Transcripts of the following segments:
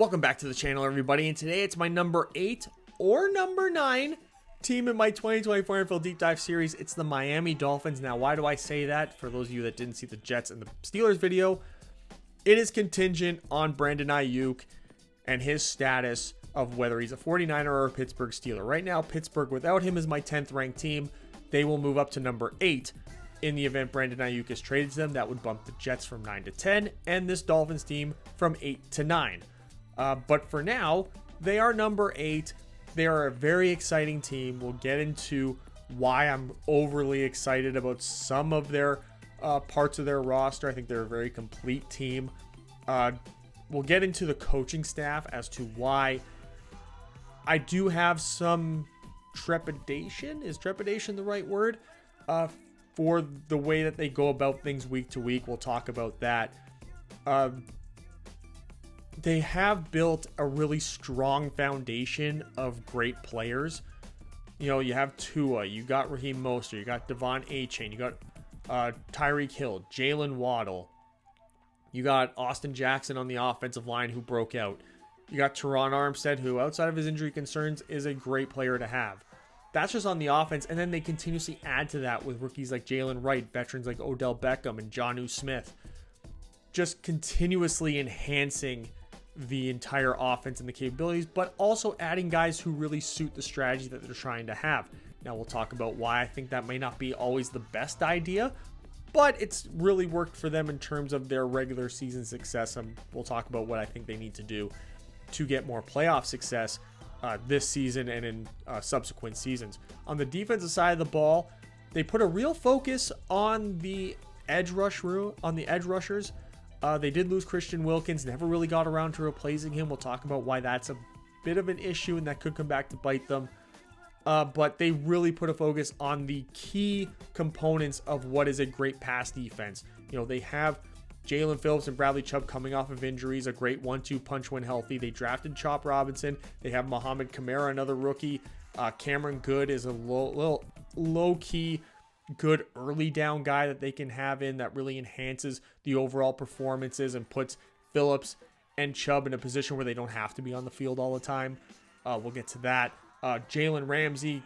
Welcome back to the channel, everybody, and today it's my number 8 or number 9 team in my 2024 NFL Deep Dive series. It's the Miami Dolphins. Now, why do I say that? For those of you that didn't see the Jets and the Steelers video, it is contingent on Brandon Ayuk and his status of whether he's a 49er or a Pittsburgh Steeler. Right now, Pittsburgh, without him, is my 10th ranked team. They will move up to number 8 in the event Brandon Ayuk is traded to them. That would bump the Jets from 9 to 10 and this Dolphins team from 8 to 9. But for now, they are number 8. They are a very exciting team. We'll get into why I'm overly excited about some of their parts of their roster. I think they're a very complete team. We'll get into the coaching staff as to why I do have some trepidation. Is trepidation the right word? For the way that they go about things week to week. We'll talk about that. They have built a really strong foundation of great players. You know, you have Tua, you got Raheem Mostert, you got Devon Achane, you got Tyreek Hill, Jalen Waddle. You got Austin Jackson on the offensive line who broke out. You got Teron Armstead, who outside of his injury concerns is a great player to have. That's just on the offense, and then they continuously add to that with rookies like Jalen Wright, veterans like Odell Beckham and Jonnu Smith. Just continuously enhancing the entire offense and the capabilities, but also adding guys who really suit the strategy that they're trying to have. Now we'll talk about why I think that may not be always the best idea, but it's really worked for them in terms of their regular season success. And we'll talk about what I think they need to do to get more playoff success this season and in subsequent seasons. On the defensive side of the ball, they put a real focus on the edge rushers. They did lose Christian Wilkins, never really got around to replacing him. We'll talk about why that's a bit of an issue and that could come back to bite them. But they really put a focus on the key components of what is a great pass defense. You know, they have Jalen Phillips and Bradley Chubb coming off of injuries, a great 1-2 punch when healthy. They drafted Chop Robinson. They have Mohamed Kamara, another rookie. Cameron Good is a low-key good early down guy that they can have in that really enhances the overall performances and puts Phillips and Chubb in a position where they don't have to be on the field all the time. We'll get to that. Jalen Ramsey,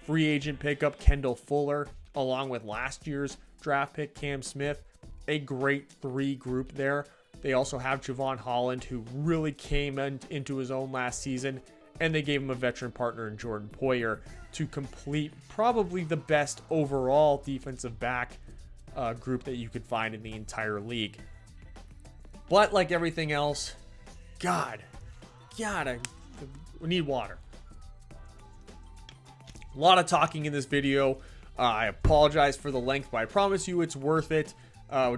free agent pickup, Kendall Fuller, along with last year's draft pick, Cam Smith. A great 3 group there. They also have Javon Holland, who really came into his own last season, and they gave him a veteran partner in Jordan Poyer to complete probably the best overall defensive back group that you could find in the entire league. But like everything else, we need water. A lot of talking in this video. I apologize for the length, but I promise you it's worth it.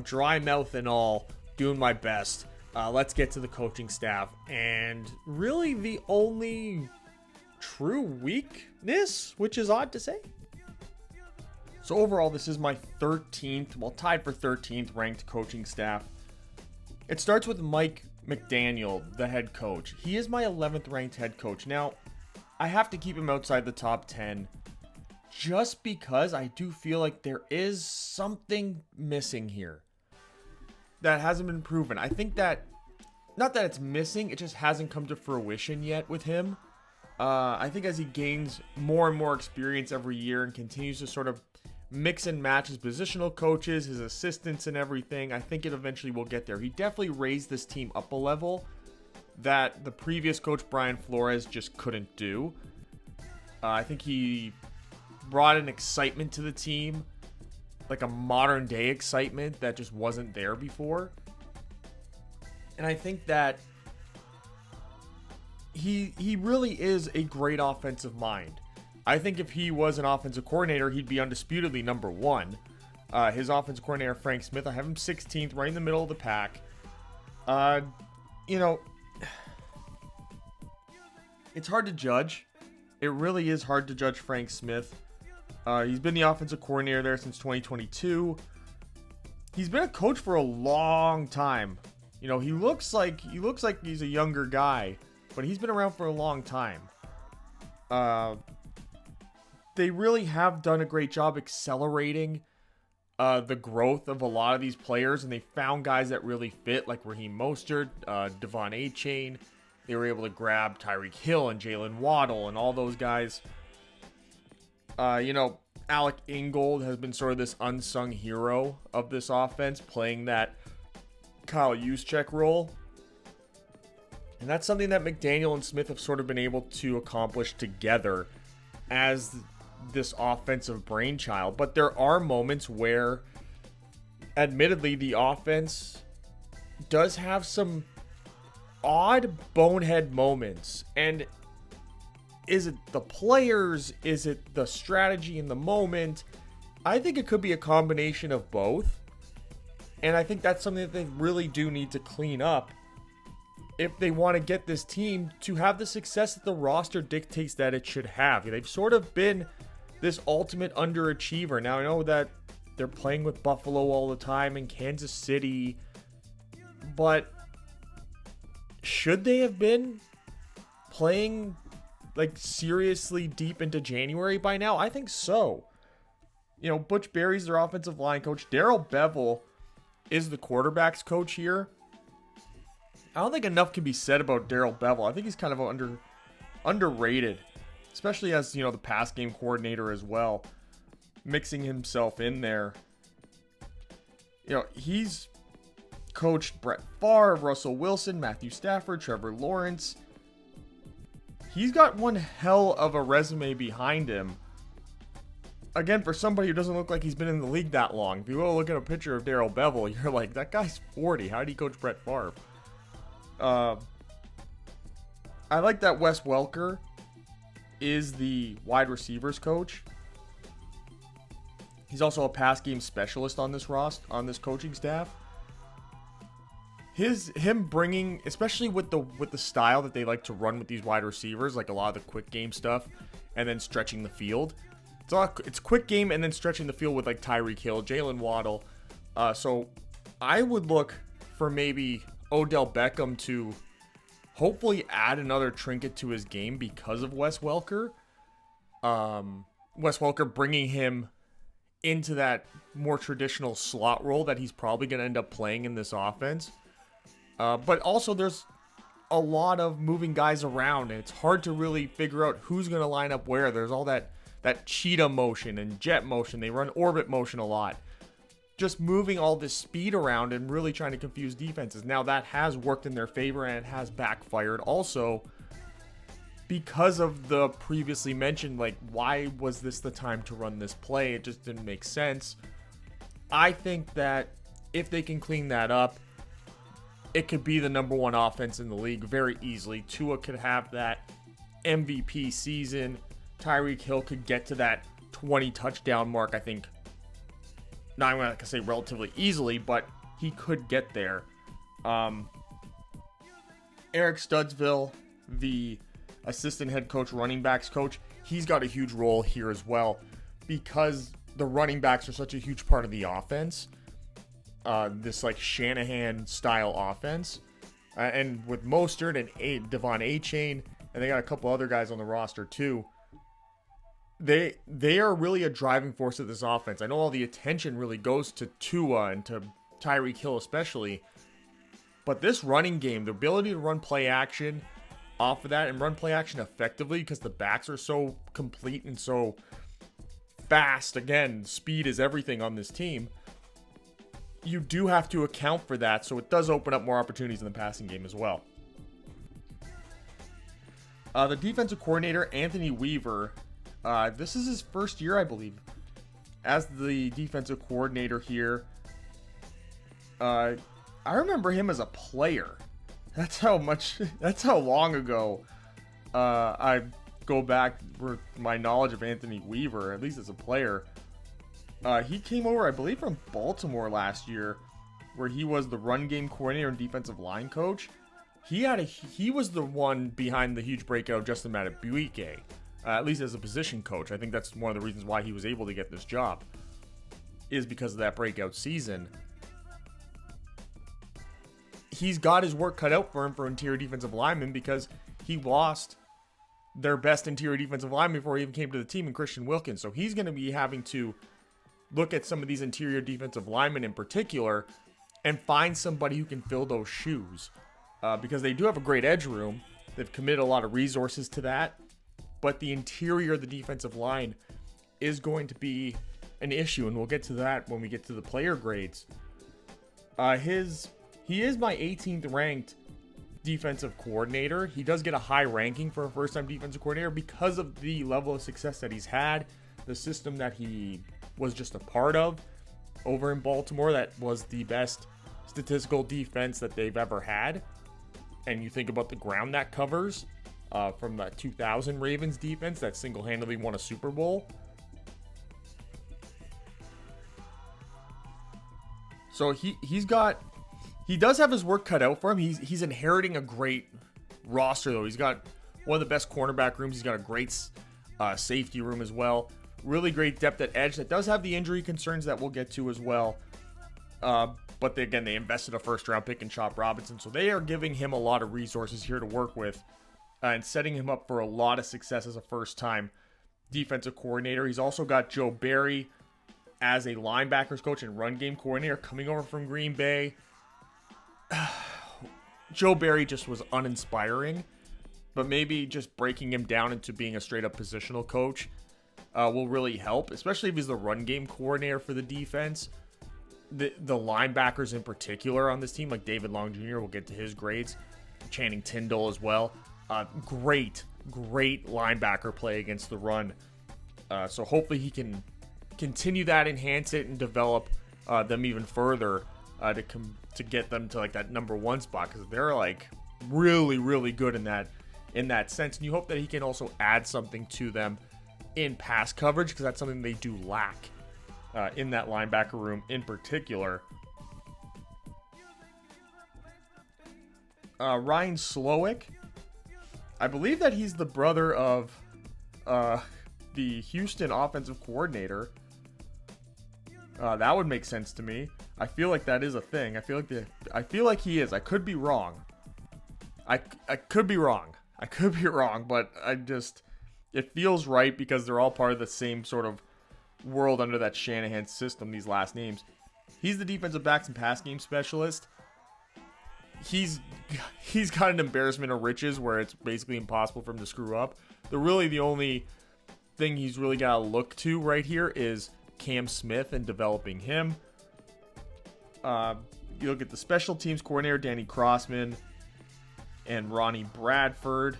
Dry mouth and all, doing my best. Let's get to the coaching staff. And really the only true weakness, which is odd to say. So overall, this is my 13th, well, tied for 13th ranked coaching staff. It starts with Mike McDaniel, the head coach. He is my 11th ranked head coach. Now, I have to keep him outside the top 10 just because I do feel like there is something missing here that hasn't been proven. I think that, not that it's missing, it just hasn't come to fruition yet with him. I think as he gains more and more experience every year and continues to sort of mix and match his positional coaches, his assistants and everything, I think it eventually will get there. He definitely raised this team up a level that the previous coach, Brian Flores, just couldn't do. I think he brought an excitement to the team, like a modern day excitement that just wasn't there before. And I think that he really is a great offensive mind. I think if he was an offensive coordinator, he'd be undisputedly number 1. His offensive coordinator, Frank Smith, I have him 16th, right in the middle of the pack. You know, it's hard to judge. It really is hard to judge Frank Smith. He's been the offensive coordinator there since 2022. He's been a coach for a long time. You know, he looks like he's a younger guy, but he's been around for a long time. They really have done a great job accelerating the growth of a lot of these players, and they found guys that really fit, like Raheem Mostert, Devon Achane. They were able to grab Tyreek Hill and Jalen Waddle and all those guys. Alec Ingold has been sort of this unsung hero of this offense, playing that Kyle Juszczyk role. And that's something that McDaniel and Smith have sort of been able to accomplish together as this offensive brainchild. But there are moments where, admittedly, the offense does have some odd bonehead moments. And is it the players? Is it the strategy in the moment? I think it could be a combination of both. And I think that's something that they really do need to clean up if they want to get this team to have the success that the roster dictates that it should have. They've sort of been this ultimate underachiever. Now, I know that they're playing with Buffalo all the time and Kansas City, but should they have been playing like seriously deep into January by now? I think so. Butch Berry's their offensive line coach. Darrell Bevell is the quarterback's coach here. I don't think enough can be said about Darrell Bevell. I think he's kind of underrated, especially as, the pass game coordinator as well, mixing himself in there. He's coached Brett Favre, Russell Wilson, Matthew Stafford, Trevor Lawrence. He's got one hell of a resume behind him. Again, for somebody who doesn't look like he's been in the league that long, if you go look at a picture of Darrell Bevell, you're like, that guy's 40. How did he coach Brett Favre? I like that Wes Welker is the wide receivers coach. He's also a pass game specialist on this coaching staff. Him bringing, especially with the style that they like to run with these wide receivers, like a lot of the quick game stuff, and then stretching the field. It's quick game and then stretching the field with like Tyreek Hill, Jalen Waddle. So I would look for maybe Odell Beckham to hopefully add another trinket to his game because of Wes Welker. Wes Welker bringing him into that more traditional slot role that he's probably going to end up playing in this offense. But also there's a lot of moving guys around, and it's hard to really figure out who's going to line up where. There's all that cheetah motion and jet motion. They run orbit motion a lot. Just moving all this speed around and really trying to confuse defenses. Now that has worked in their favor and it has backfired also because of the previously mentioned, like, why was this the time to run this play? It just didn't make sense. I think that if they can clean that up, it could be the number one offense in the league very easily. Tua could have that MVP season. Tyreek Hill could get to that 20 touchdown mark, I think. Not going to say relatively easily, but he could get there. Eric Studsville, the assistant head coach, running backs coach, he's got a huge role here as well because the running backs are such a huge part of the offense. This like Shanahan style offense. And with Mostert and Devon Achane, and they got a couple other guys on the roster too. They are really a driving force of this offense. I know all the attention really goes to Tua and to Tyreek Hill especially, but this running game, the ability to run play action off of that and run play action effectively because the backs are so complete and so fast. Again, speed is everything on this team. You do have to account for that, so it does open up more opportunities in the passing game as well. The defensive coordinator, Anthony Weaver, this is his first year, I believe, as the defensive coordinator here. I remember him as a player. That's how long ago I go back for my knowledge of Anthony Weaver, at least as a player. He came over, I believe, from Baltimore last year, where he was the run game coordinator and defensive line coach. He was the one behind the huge breakout of Justin Madubuike. At least as a position coach. I think that's one of the reasons why he was able to get this job, is because of that breakout season. He's got his work cut out for him for interior defensive linemen because he lost their best interior defensive lineman before he even came to the team in Christian Wilkins. So he's going to be having to look at some of these interior defensive linemen in particular and find somebody who can fill those shoes. Because they do have a great edge room. They've committed a lot of resources to that. But the interior of the defensive line is going to be an issue, and we'll get to that when we get to the player grades. He is my 18th ranked defensive coordinator. He does get a high ranking for a first-time defensive coordinator because of the level of success that he's had, the system that he was just a part of over in Baltimore that was the best statistical defense that they've ever had. And you think about the ground that covers from the 2000 Ravens defense that single-handedly won a Super Bowl. So he does have his work cut out for him. He's inheriting a great roster, though. He's got one of the best cornerback rooms. He's got a great safety room as well. Really great depth at edge that does have the injury concerns that we'll get to as well. But they invested a first-round pick in Chop Robinson, so they are giving him a lot of resources here to work with and setting him up for a lot of success as a first-time defensive coordinator. He's also got Joe Barry as a linebackers coach and run game coordinator coming over from Green Bay. Joe Barry just was uninspiring, but maybe just breaking him down into being a straight-up positional coach will really help, especially if he's the run game coordinator for the defense. The linebackers in particular on this team, like David Long Jr., we'll get to his grades. Channing Tindall as well. Great linebacker play against the run. So hopefully he can continue that, enhance it, and develop them even further to get them to like that number one spot, because they're like really good in that sense. And you hope that he can also add something to them in pass coverage, because that's something they do lack in that linebacker room in particular. Ryan Slowick, I believe that he's the brother of the Houston offensive coordinator. That would make sense to me. I feel like that is a thing. I feel like he is. I could be wrong. I could be wrong. But it feels right because they're all part of the same sort of world under that Shanahan system, these last names. He's the defensive backs and pass game specialist. He's got an embarrassment of riches where it's basically impossible for him to screw up. The only thing he's really got to look to right here is Cam Smith and developing him. You look at the special teams coordinator, Danny Crossman and Ronnie Bradford.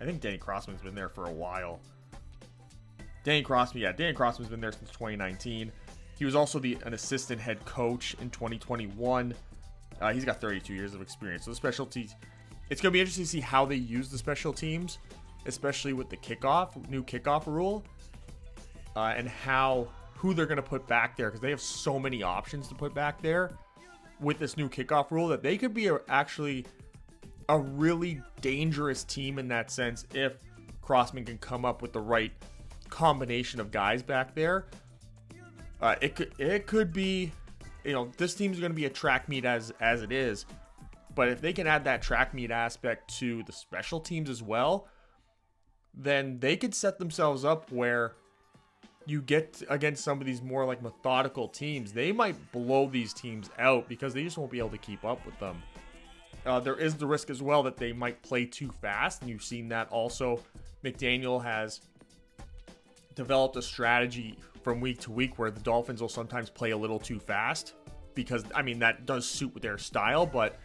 I think Danny Crossman's been there for a while. Danny Crossman's been there since 2019. He was also an assistant head coach in 2021. He's got 32 years of experience. So the special teams, it's going to be interesting to see how they use the special teams, especially with the new kickoff rule, and who they're going to put back there, because they have so many options to put back there with this new kickoff rule that they could be actually a really dangerous team in that sense if Crossman can come up with the right combination of guys back there. It could be, this team's going to be a track meet as it is, but if they can add that track meet aspect to the special teams as well, then they could set themselves up where you get against some of these more like methodical teams. They might blow these teams out because they just won't be able to keep up with them. There is the risk as well that they might play too fast, and you've seen that also. McDaniel has developed a strategy from week to week where the Dolphins will sometimes play a little too fast, because that does suit with their style, but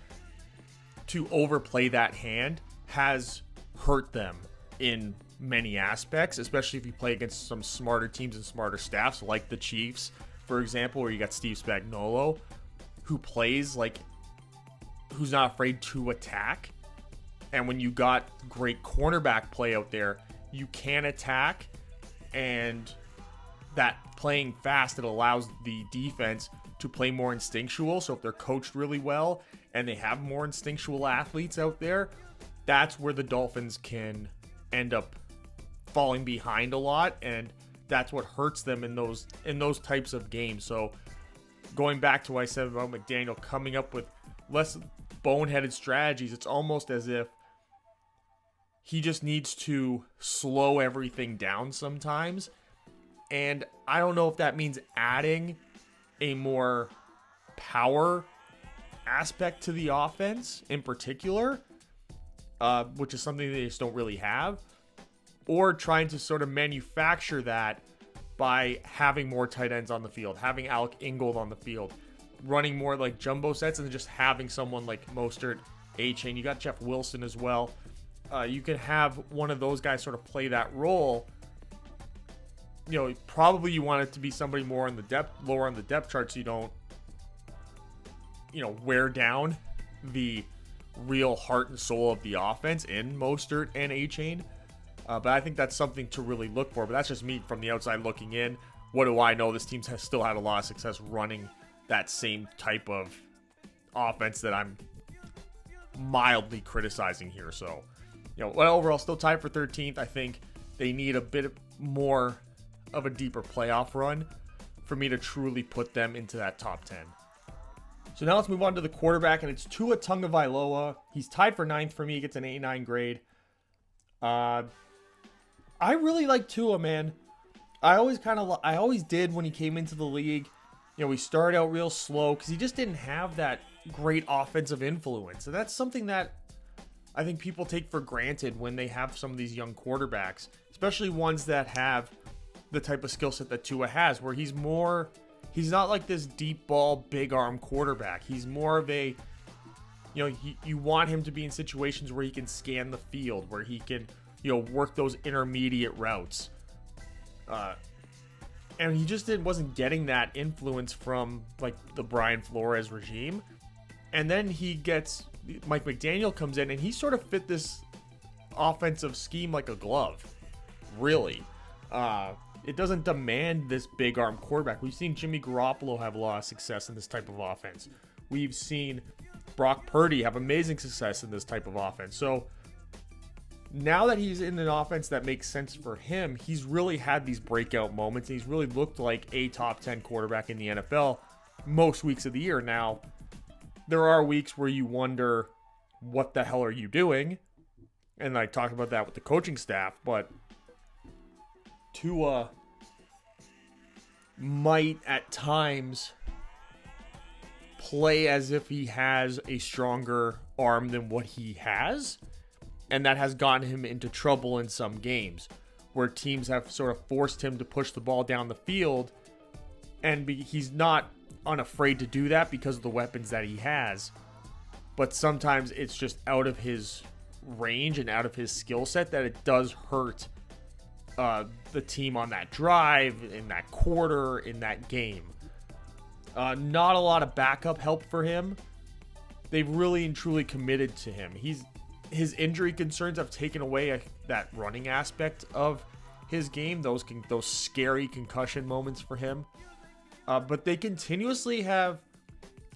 to overplay that hand has hurt them in many aspects, especially if you play against some smarter teams and smarter staffs like the Chiefs, for example, where you got Steve Spagnuolo, who's not afraid to attack. And when you got great cornerback play out there, you can attack, and that playing fast, it allows the defense to play more instinctual. So if they're coached really well and they have more instinctual athletes out there, that's where the Dolphins can end up falling behind a lot, and that's what hurts them in those types of games. So going back to what I said about McDaniel coming up with less boneheaded strategies, it's almost as if he just needs to slow everything down sometimes And I don't know if that means adding a more power aspect to the offense in particular, which is something they just don't really have, or trying to sort of manufacture that by having more tight ends on the field, having Alec Ingold on the field, running more like jumbo sets, and then just having someone like Mostert, A-Chain. You got Jeff Wilson as well. You can have one of those guys sort of play that role. You know, probably you want it to be somebody more in the lower on the depth chart, so you don't, wear down the real heart and soul of the offense in Mostert and A-Chain. But I think that's something to really look for. But that's just me from the outside looking in. What do I know? This team has still had a lot of success running that same type of offense that I'm mildly criticizing here. So, overall, still tied for 13th. I think they need a bit more of a deeper playoff run for me to truly put them into that top 10. So now let's move on to the quarterback, and it's Tua Tagovailoa. He's tied for 9th for me. He gets an 89 grade. I really like Tua, man. I always did when he came into the league. He started out real slow because he just didn't have that great offensive influence. And that's something that I think people take for granted when they have some of these young quarterbacks, especially ones that have the type of skill set that Tua has, where he's not like this deep ball, big arm quarterback. He's more of a, you want him to be in situations where he can scan the field, where he can, work those intermediate routes. And he just wasn't getting that influence from like the Brian Flores regime. And then Mike McDaniel comes in and he sort of fit this offensive scheme like a glove. Really. It doesn't demand this big arm quarterback. We've seen Jimmy Garoppolo have a lot of success in this type of offense. We've seen Brock Purdy have amazing success in this type of offense. So now that he's in an offense that makes sense for him, he's really had these breakout moments. And he's really looked like a top 10 quarterback in the NFL most weeks of the year. Now, there are weeks where you wonder, what the hell are you doing? And I talked about that with the coaching staff, but Tua might at times play as if he has a stronger arm than what he has. And that has gotten him into trouble in some games where teams have sort of forced him to push the ball down the field. And he's not unafraid to do that because of the weapons that he has. But sometimes it's just out of his range and out of his skill set that it does hurt the team on that drive, in that quarter, in that game. Not a lot of backup help for him. They've really and truly committed to him. His injury concerns have taken away that running aspect of his game, those scary concussion moments for him. But they continuously have,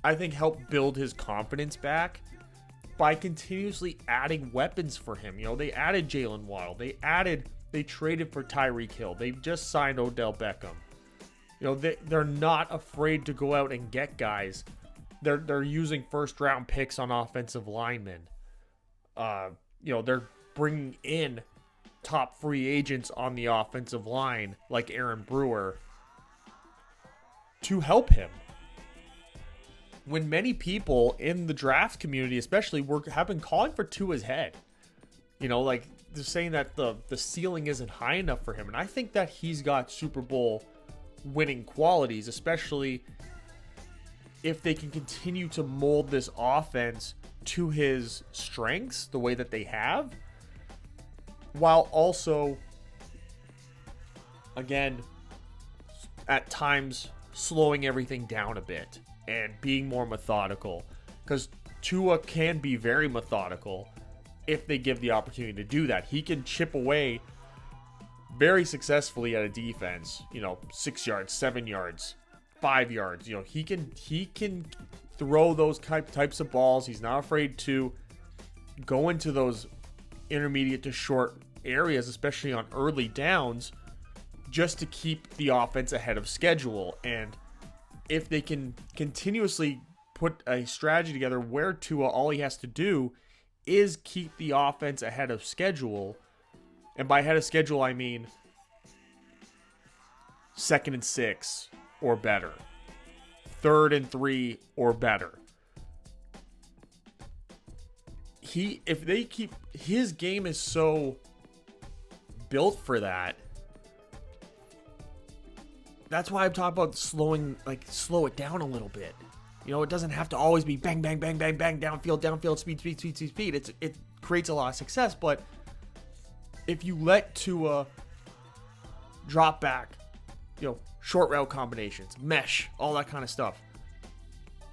I think, helped build his confidence back by continuously adding weapons for him. They added Jalen Waddle. They traded for Tyreek Hill. They just signed Odell Beckham. They're not afraid to go out and get guys. They're using first round picks on offensive linemen. They're bringing in top free agents on the offensive line like Aaron Brewer to help him. When many people in the draft community especially have been calling for Tua's head. Like they're saying that the ceiling isn't high enough for him. And I think that he's got Super Bowl winning qualities, especially if they can continue to mold this offense to his strengths the way that they have, while also, again, at times slowing everything down a bit and being more methodical, because Tua can be very methodical if they give the opportunity to do that. He can chip away very successfully at a defense, 6 yards, 7 yards, 5 yards. He can throw those types of balls. He's not afraid to go into those intermediate to short areas, especially on early downs, just to keep the offense ahead of schedule. And if they can continuously put a strategy together where Tua, all he has to do is keep the offense ahead of schedule. And by ahead of schedule, I mean 2nd and 6 or better. 3rd and 3 or better. His game is so built for that. That's why I'm talking about slow it down a little bit. It doesn't have to always be bang, bang, bang, bang, bang, downfield, speed. It creates a lot of success, but if you let Tua drop back, short route combinations, mesh, all that kind of stuff,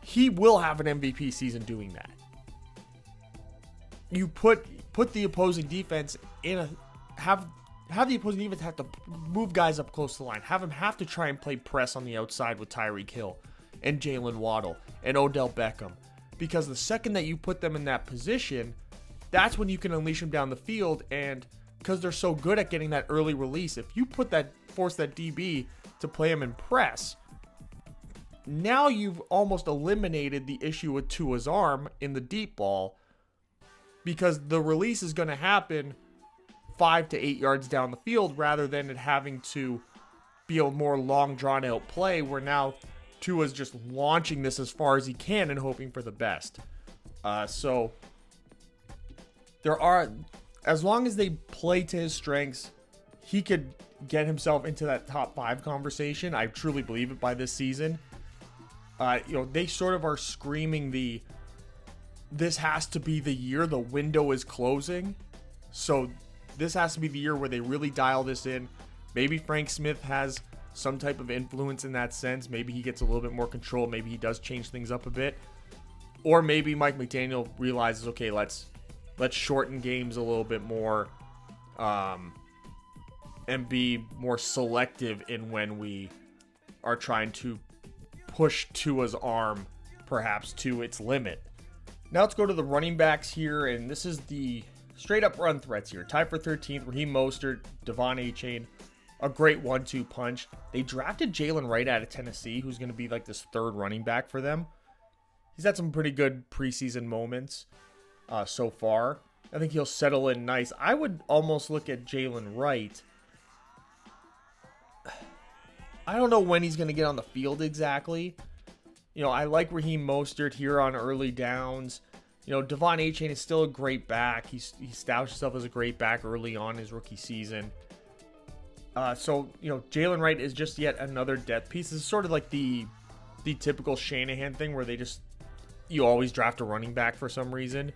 he will have an MVP season doing that. You put the opposing defense have the opposing defense have to move guys up close to the line. Have them have to try and play press on the outside with Tyreek Hill and Jalen Waddle and Odell Beckham. Because the second that you put them in that position, that's when you can unleash them down the field. And because they're so good at getting that early release, if you force that DB to play him in press, now you've almost eliminated the issue with Tua's arm in the deep ball, because the release is going to happen 5 to 8 yards down the field rather than it having to be a more long drawn out play where now Tua's just launching this as far as he can and hoping for the best. So there are, as long as they play to his strengths, he could get himself into that top 5 conversation. I truly believe it by this season. They sort of are screaming this has to be the year, the window is closing. So this has to be the year where they really dial this in. Maybe Frank Smith has some type of influence in that sense. Maybe he gets a little bit more control. Maybe he does change things up a bit. Or maybe Mike McDaniel realizes, okay, let's shorten games a little bit more, and be more selective in when we are trying to push Tua's arm perhaps to its limit. Now let's go to the running backs here, and this is the straight up run threats here. Tied for 13th, Raheem Mostert, Devon Achane, a great 1-2 punch. They drafted Jalen Wright out of Tennessee, who's going to be like this 3rd running back for them. He's had some pretty good preseason moments so far. I think he'll settle in nice. I would almost look at Jalen Wright. I don't know when he's going to get on the field exactly. I like Raheem Mostert here on early downs. Devon Achane is still a great back. He established himself as a great back early on in his rookie season. So Jalen Wright is just yet another depth piece. This is sort of like the typical Shanahan thing where you always draft a running back for some reason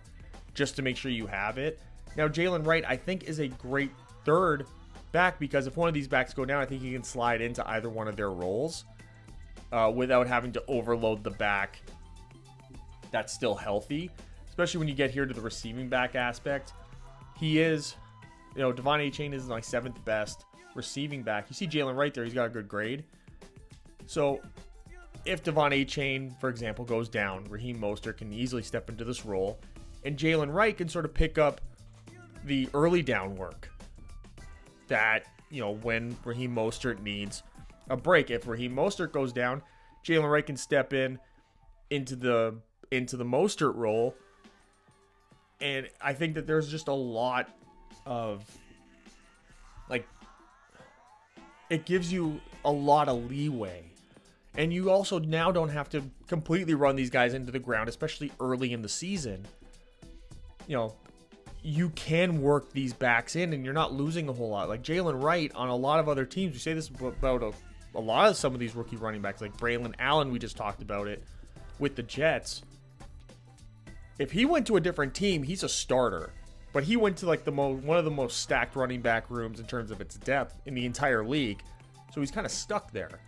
just to make sure you have it. Now, Jalen Wright, I think, is a great 3rd back because if one of these backs go down, I think he can slide into either one of their roles without having to overload the back that's still healthy, especially when you get here to the receiving back aspect. He is, Devon Achane is my 7th best receiving back. You see Jalen Wright there, he's got a good grade. So if Devon Achane, for example, goes down, Raheem Mostert can easily step into this role, and Jalen Wright can sort of pick up the early down work that, when Raheem Mostert needs a break. If Raheem Mostert goes down, Jalen Wright can step into the Mostert role. And I think that there's just a lot of, it gives you a lot of leeway. And you also now don't have to completely run these guys into the ground, especially early in the season. You can work these backs in and you're not losing a whole lot. Like Jalen Wright on a lot of other teams, we say this about a lot of some of these rookie running backs, like Braylon Allen, we just talked about it with the Jets. If he went to a different team, he's a starter. But he went to one of the most stacked running back rooms in terms of its depth in the entire league. So he's kind of stuck there,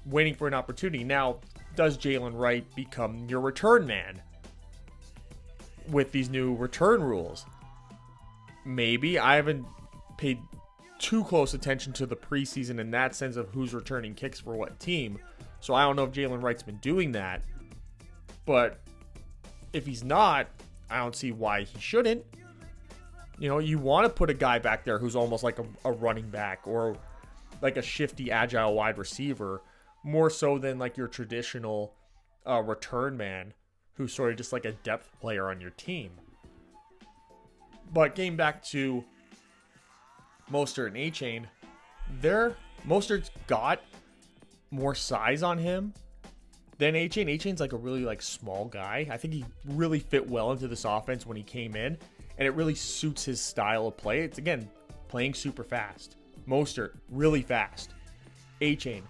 waiting for an opportunity. Now, does Jalen Wright become your return man with these new return rules? Maybe. I haven't paid too close attention to the preseason in that sense of who's returning kicks for what team. So I don't know if Jalen Wright's been doing that. But if he's not, I don't see why he shouldn't. You want to put a guy back there who's almost like a running back or like a shifty, agile wide receiver, more so than like your traditional return man who's sort of just like a depth player on your team. But getting back to Mostert and Achane, they're Mostert's got more size on him than A-Chain. A-Chain's like a really like small guy. I think he really fit well into this offense when he came in, and it really suits his style of play. It's, again, playing super fast. Mostert, really fast. A-Chain,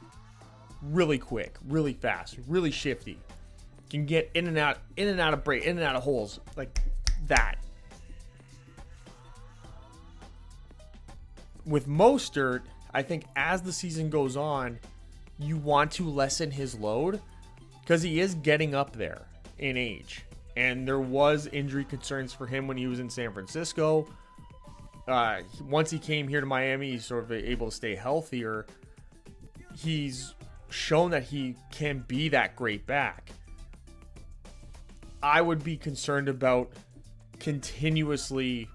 really quick, really fast, really shifty. Can get in and out of break, in and out of holes, like that. With Mostert, I think as the season goes on, you want to lessen his load because he is getting up there in age. And there was injury concerns for him when he was in San Francisco. Once he came here to Miami, he's sort of able to stay healthier. He's shown that he can be that great back. I would be concerned about continuously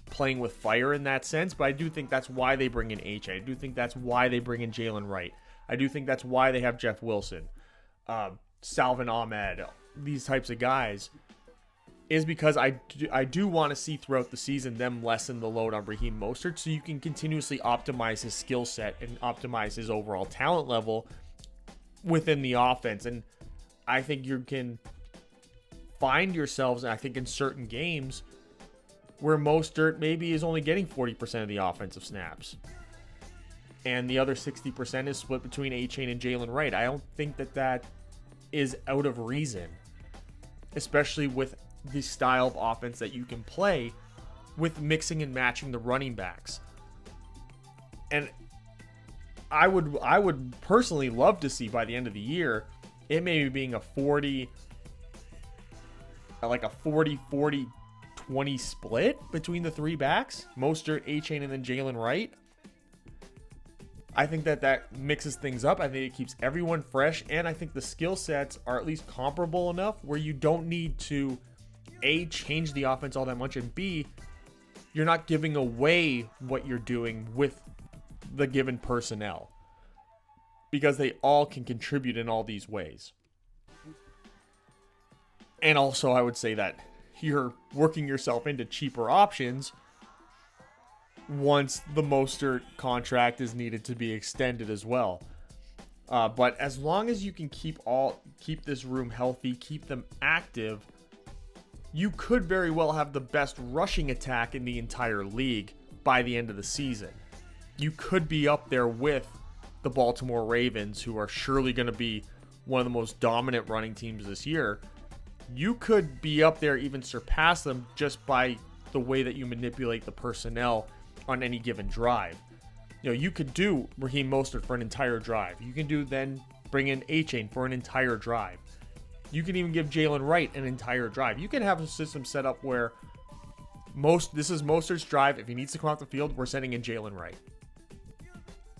playing with fire in that sense, but I do think that's why they bring in H. I do think that's why they bring in Jalen Wright. I do think that's why they have Jeff Wilson, Salvin Ahmed, these types of guys, is because I do want to see throughout the season them lessen the load on Raheem Mostert so you can continuously optimize his skill set and optimize his overall talent level within the offense. And I think you can find yourselves, I think, in certain games where Mostert maybe is only getting 40% of the offensive snaps, and the other 60% is split between A-Chain and Jalen Wright. I don't think that is out of reason, especially with the style of offense that you can play with mixing and matching the running backs. And I would personally love to see by the end of the year it maybe being a 40 20 split between the three backs, Mostert, A-Chain, and then Jalen Wright. I think that mixes things up. I think it keeps everyone fresh, and I think the skill sets are at least comparable enough where you don't need to A, change the offense all that much, and B, you're not giving away what you're doing with the given personnel, because they all can contribute in all these ways. And also, I would say that you're working yourself into cheaper options once the Mostert contract is needed to be extended as well. But as long as you can keep this room healthy, keep them active, you could very well have the best rushing attack in the entire league by the end of the season. You could be up there with the Baltimore Ravens, who are surely going to be one of the most dominant running teams this year. You could be up there, even surpass them, just by the way that you manipulate the personnel on any given drive. You could do Raheem Mostert for an entire drive. You can then bring in A-Chain for an entire drive. You can even give Jalen Wright an entire drive. You can have a system set up where this is Mostert's drive. If he needs to come off the field, we're sending in Jalen Wright.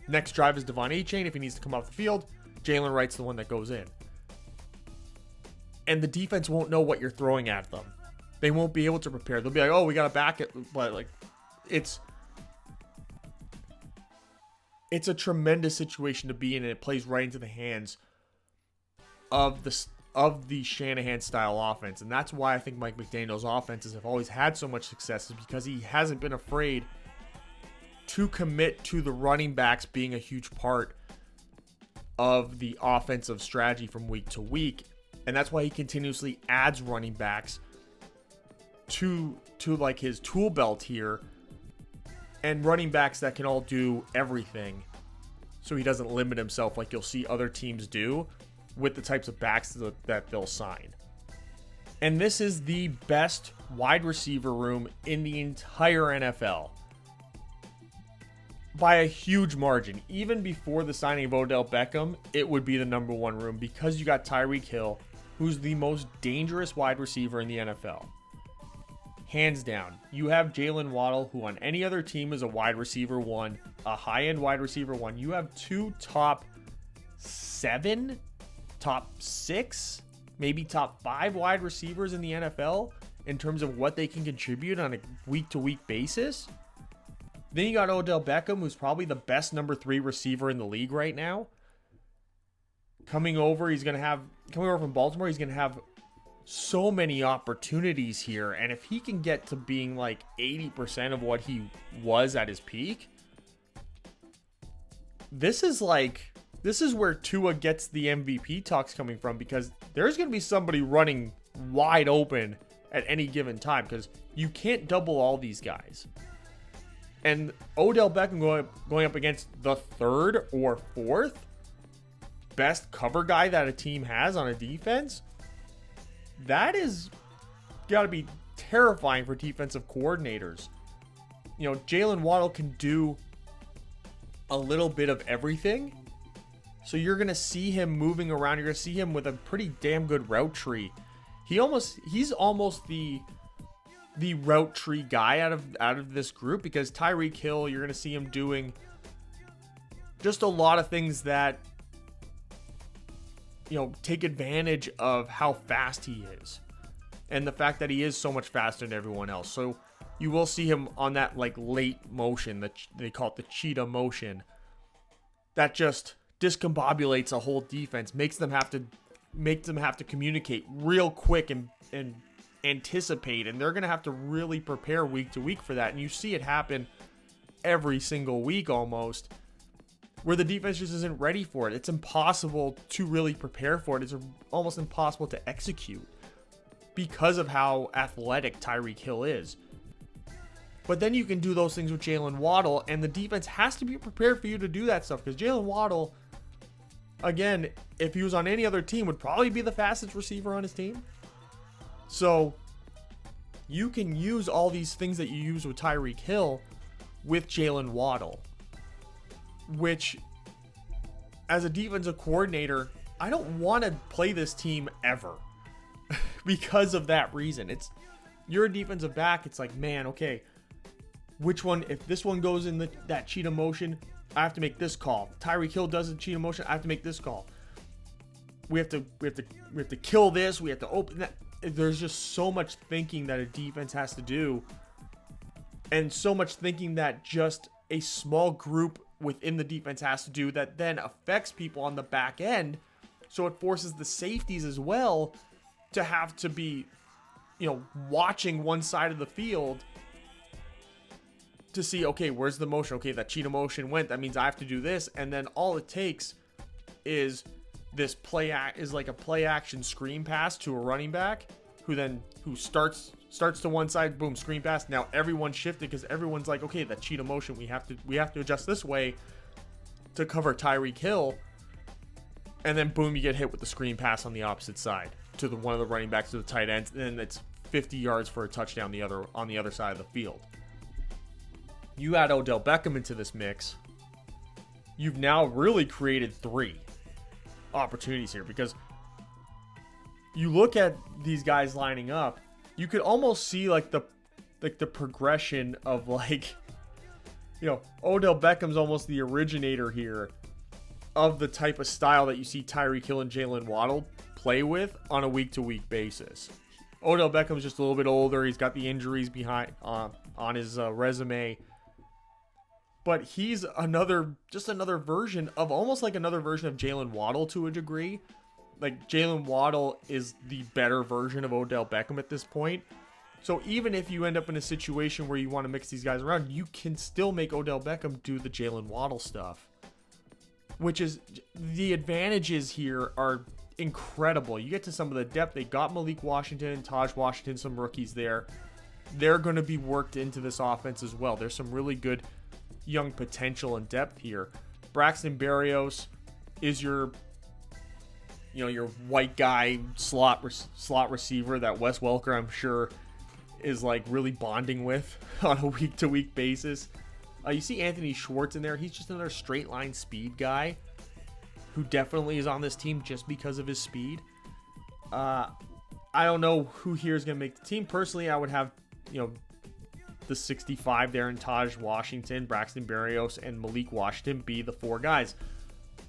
Next drive is Devon A-Chain. If he needs to come off the field, Jalen Wright's the one that goes in. And the defense won't know what you're throwing at them. They won't be able to prepare. They'll be like, oh, we got to back it. But it's a tremendous situation to be in, and it plays right into the hands of the Shanahan style offense. And that's why I think Mike McDaniel's offenses have always had so much success, is because he hasn't been afraid to commit to the running backs being a huge part of the offensive strategy from week to week. And that's why he continuously adds running backs to like his tool belt here, and running backs that can all do everything, so he doesn't limit himself like you'll see other teams do with the types of backs that they'll sign. And this is the best wide receiver room in the entire NFL by a huge margin. Even before the signing of Odell Beckham, it would be the number one room, because you got Tyreek Hill, who's the most dangerous wide receiver in the NFL. Hands down. You have Jalen Waddle, who on any other team is a wide receiver one, a high-end wide receiver one. You have two top 7, top 6, maybe top 5 wide receivers in the NFL in terms of what they can contribute on a week-to-week basis. Then you got Odell Beckham, who's probably the best number 3 receiver in the league right now. Coming over from Baltimore, he's going to have so many opportunities here. And if he can get to being like 80% of what he was at his peak, this is where Tua gets the MVP talks coming from, because there's going to be somebody running wide open at any given time, because you can't double all these guys. And Odell Beckham going up against the third or fourth best cover guy that a team has on a defense, that is got to be terrifying for defensive coordinators. You know, Jalen Waddle can do a little bit of everything. So you're going to see him moving around. You're going to see him with a pretty damn good route tree. He's almost the route tree guy out of this group, because Tyreek Hill, you're going to see him doing just a lot of things that, you know, take advantage of how fast he is and the fact that he is so much faster than everyone else. So you will see him on that like late motion that they call it the cheetah motion, that just discombobulates a whole defense, makes them have to communicate real quick and anticipate, and they're going to have to really prepare week to week for that. And you see it happen every single week almost, where the defense just isn't ready for it. It's impossible to really prepare for it. It's almost impossible to execute because of how athletic Tyreek Hill is. But then you can do those things with Jalen Waddle, and the defense has to be prepared for you to do that stuff, because Jalen Waddle, again, if he was on any other team, would probably be the fastest receiver on his team. So you can use all these things that you use with Tyreek Hill with Jalen Waddle, which, as a defensive coordinator, I don't want to play this team ever because of that reason. You're a defensive back. It's like, man, okay, which one, if this one goes in that cheetah motion, I have to make this call. Tyreek Hill does a cheetah motion, I have to make this call. We have to kill this. We have to open that. There's just so much thinking that a defense has to do, and so much thinking that just a small group within the defense has to do, that then affects people on the back end. So it forces the safeties as well to have to be, you know, watching one side of the field to see, okay, where's the motion? Okay, that cheetah motion went. That means I have to do this. And then all it takes is this play action screen pass to a running back who starts to one side, boom, screen pass. Now everyone's shifted because everyone's like, okay, that cheetah motion, we have to adjust this way to cover Tyreek Hill. And then boom, you get hit with the screen pass on the opposite side to one of the running backs, to the tight ends, and then it's 50 yards for a touchdown on the other side of the field. You add Odell Beckham into this mix, you've now really created 3 opportunities here, because you look at these guys lining up, you could almost see like the progression of, like, you know, Odell Beckham's almost the originator here of the type of style that you see Tyreek Hill and Jalen Waddle play with on a week-to-week basis. Odell Beckham's just a little bit older. He's got the injuries behind on his resume. But he's another version of Jalen Waddle to a degree. Like, Jalen Waddle is the better version of Odell Beckham at this point. So even if you end up in a situation where you want to mix these guys around, you can still make Odell Beckham do the Jalen Waddle stuff. Which is, the advantages here are incredible. You get to some of the depth. They got Malik Washington, Taj Washington, some rookies there. They're going to be worked into this offense as well. There's some really good young potential and depth here. Braxton Berrios is your white guy slot receiver that Wes Welker, I'm sure, is like really bonding with on a week-to-week basis. You see Anthony Schwartz in there. He's just another straight line speed guy who definitely is on this team just because of his speed. I don't know who here is going to make the team. Personally, I would have, the 65 there in Taj Washington, Braxton Berrios, and Malik Washington be the 4 guys.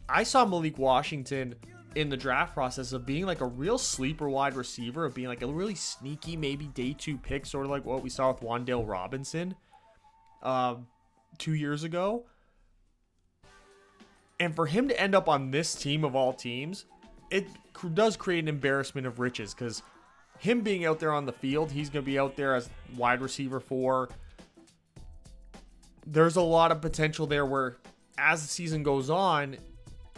I saw Malik Washington in the draft process of being like a real sleeper wide receiver, of being like a really sneaky, maybe day 2 pick, sort of like what we saw with Wan'Dale Robinson 2 years ago. And for him to end up on this team of all teams, it does create an embarrassment of riches, because him being out there on the field, he's going to be out there as wide receiver 4. There's a lot of potential there where as the season goes on,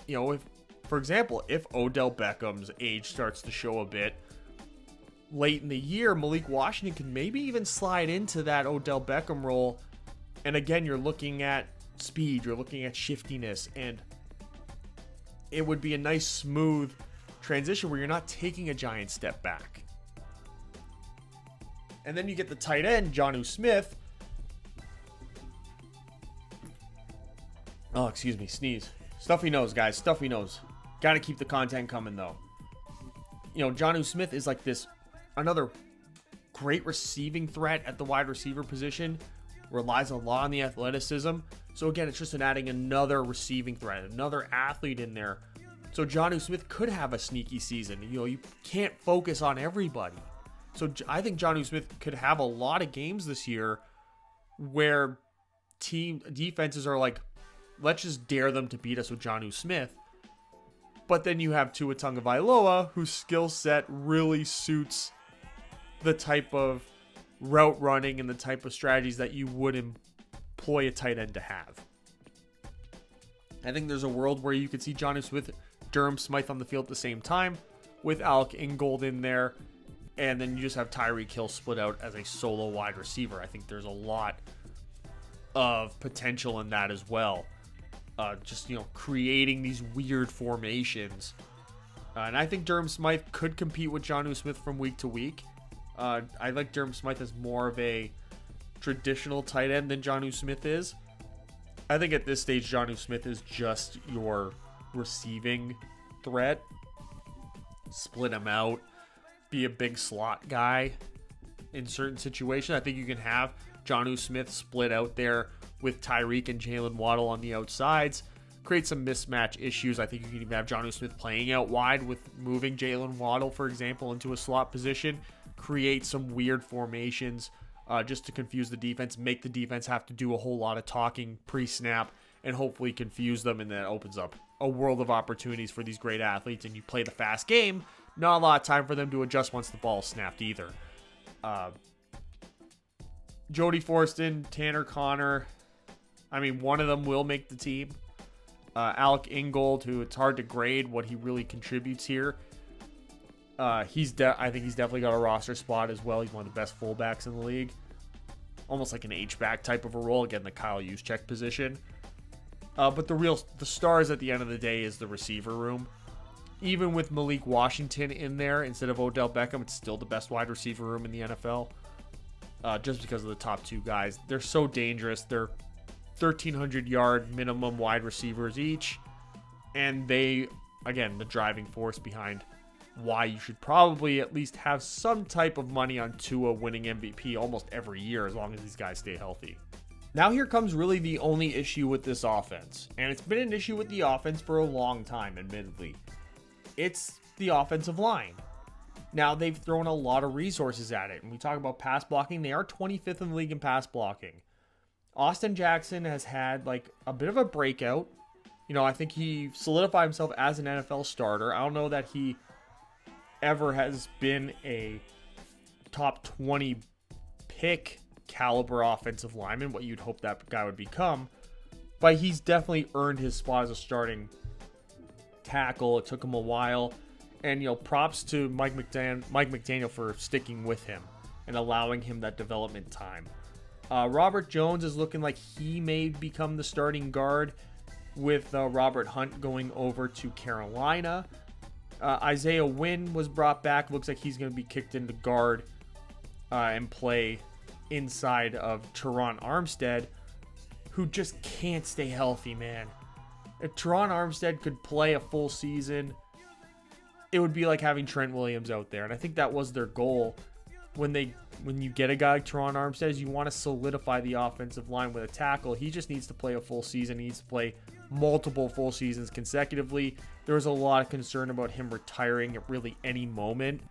if, for example, if Odell Beckham's age starts to show a bit late in the year, Malik Washington can maybe even slide into that Odell Beckham role. And again, you're looking at speed, you're looking at shiftiness, and it would be a nice smooth transition where you're not taking a giant step back. And then you get the tight end, Jonnu Smith. Oh, excuse me, sneeze. Stuffy nose, guys, stuffy nose. Gotta keep the content coming, though. Jonnu Smith is like this, another great receiving threat at the wide receiver position. Relies a lot on the athleticism. So again, it's just adding another receiving threat, another athlete in there. So Jonnu Smith could have a sneaky season. You can't focus on everybody. So I think Jonnu Smith could have a lot of games this year where team defenses are like, let's just dare them to beat us with Jonnu Smith. But then you have Tua Tagovailoa, whose skill set really suits the type of route running and the type of strategies that you would employ a tight end to have. I think there's a world where you could see Jonnu Smith, Durham Smythe on the field at the same time with Alec Ingold in there. And then you just have Tyreek Hill split out as a solo wide receiver. I think there's a lot of potential in that as well. Creating these weird formations. And I think Durham Smythe could compete with Jonnu Smith from week to week. I like Durham Smythe as more of a traditional tight end than Jonnu Smith is. I think at this stage, Jonnu Smith is just your receiving threat. Split him out. Be a big slot guy in certain situations. I think you can have Jonnu Smith split out there with Tyreek and Jalen Waddle on the outsides. Create some mismatch issues. I think you can even have Jonnu Smith playing out wide with moving Jalen Waddle, for example, into a slot position. Create some weird formations just to confuse the defense. Make the defense have to do a whole lot of talking pre-snap and hopefully confuse them. And that opens up a world of opportunities for these great athletes. And you play the fast game. Not a lot of time for them to adjust once the ball is snapped either. Jody Forston, Tanner Connor. One of them will make the team. Alec Ingold, who it's hard to grade what he really contributes here. I think he's definitely got a roster spot as well. He's one of the best fullbacks in the league. Almost like an H-back type of a role. Again, the Kyle Juszczyk position. But the stars at the end of the day is the receiver room. Even with Malik Washington in there instead of Odell Beckham, it's still the best wide receiver room in the NFL. Just because of the top two guys. They're so dangerous. They're 1,300-yard minimum wide receivers each. And they, again, the driving force behind why you should probably at least have some type of money on Tua winning MVP almost every year as long as these guys stay healthy. Now here comes really the only issue with this offense. And it's been an issue with the offense for a long time, admittedly. It's the offensive line. Now, they've thrown a lot of resources at it. When we talk about pass blocking, they are 25th in the league in pass blocking. Austin Jackson has had a bit of a breakout. I think he solidified himself as an NFL starter. I don't know that he ever has been a top 20 pick caliber offensive lineman, what you'd hope that guy would become. But he's definitely earned his spot as a starting tackle. It took him a while. And, props to Mike McDaniel for sticking with him and allowing him that development time. Robert Jones is looking like he may become the starting guard with Robert Hunt going over to Carolina. Isaiah Wynn was brought back. Looks like he's going to be kicked into guard and play inside of Teron Armstead, who just can't stay healthy, man. If Teron Armstead could play a full season, it would be like having Trent Williams out there. And I think that was their goal when you get a guy like Teron Armstead, is you want to solidify the offensive line with a tackle. He just needs to play a full season. He needs to play multiple full seasons consecutively. There was a lot of concern about him retiring at really any moment,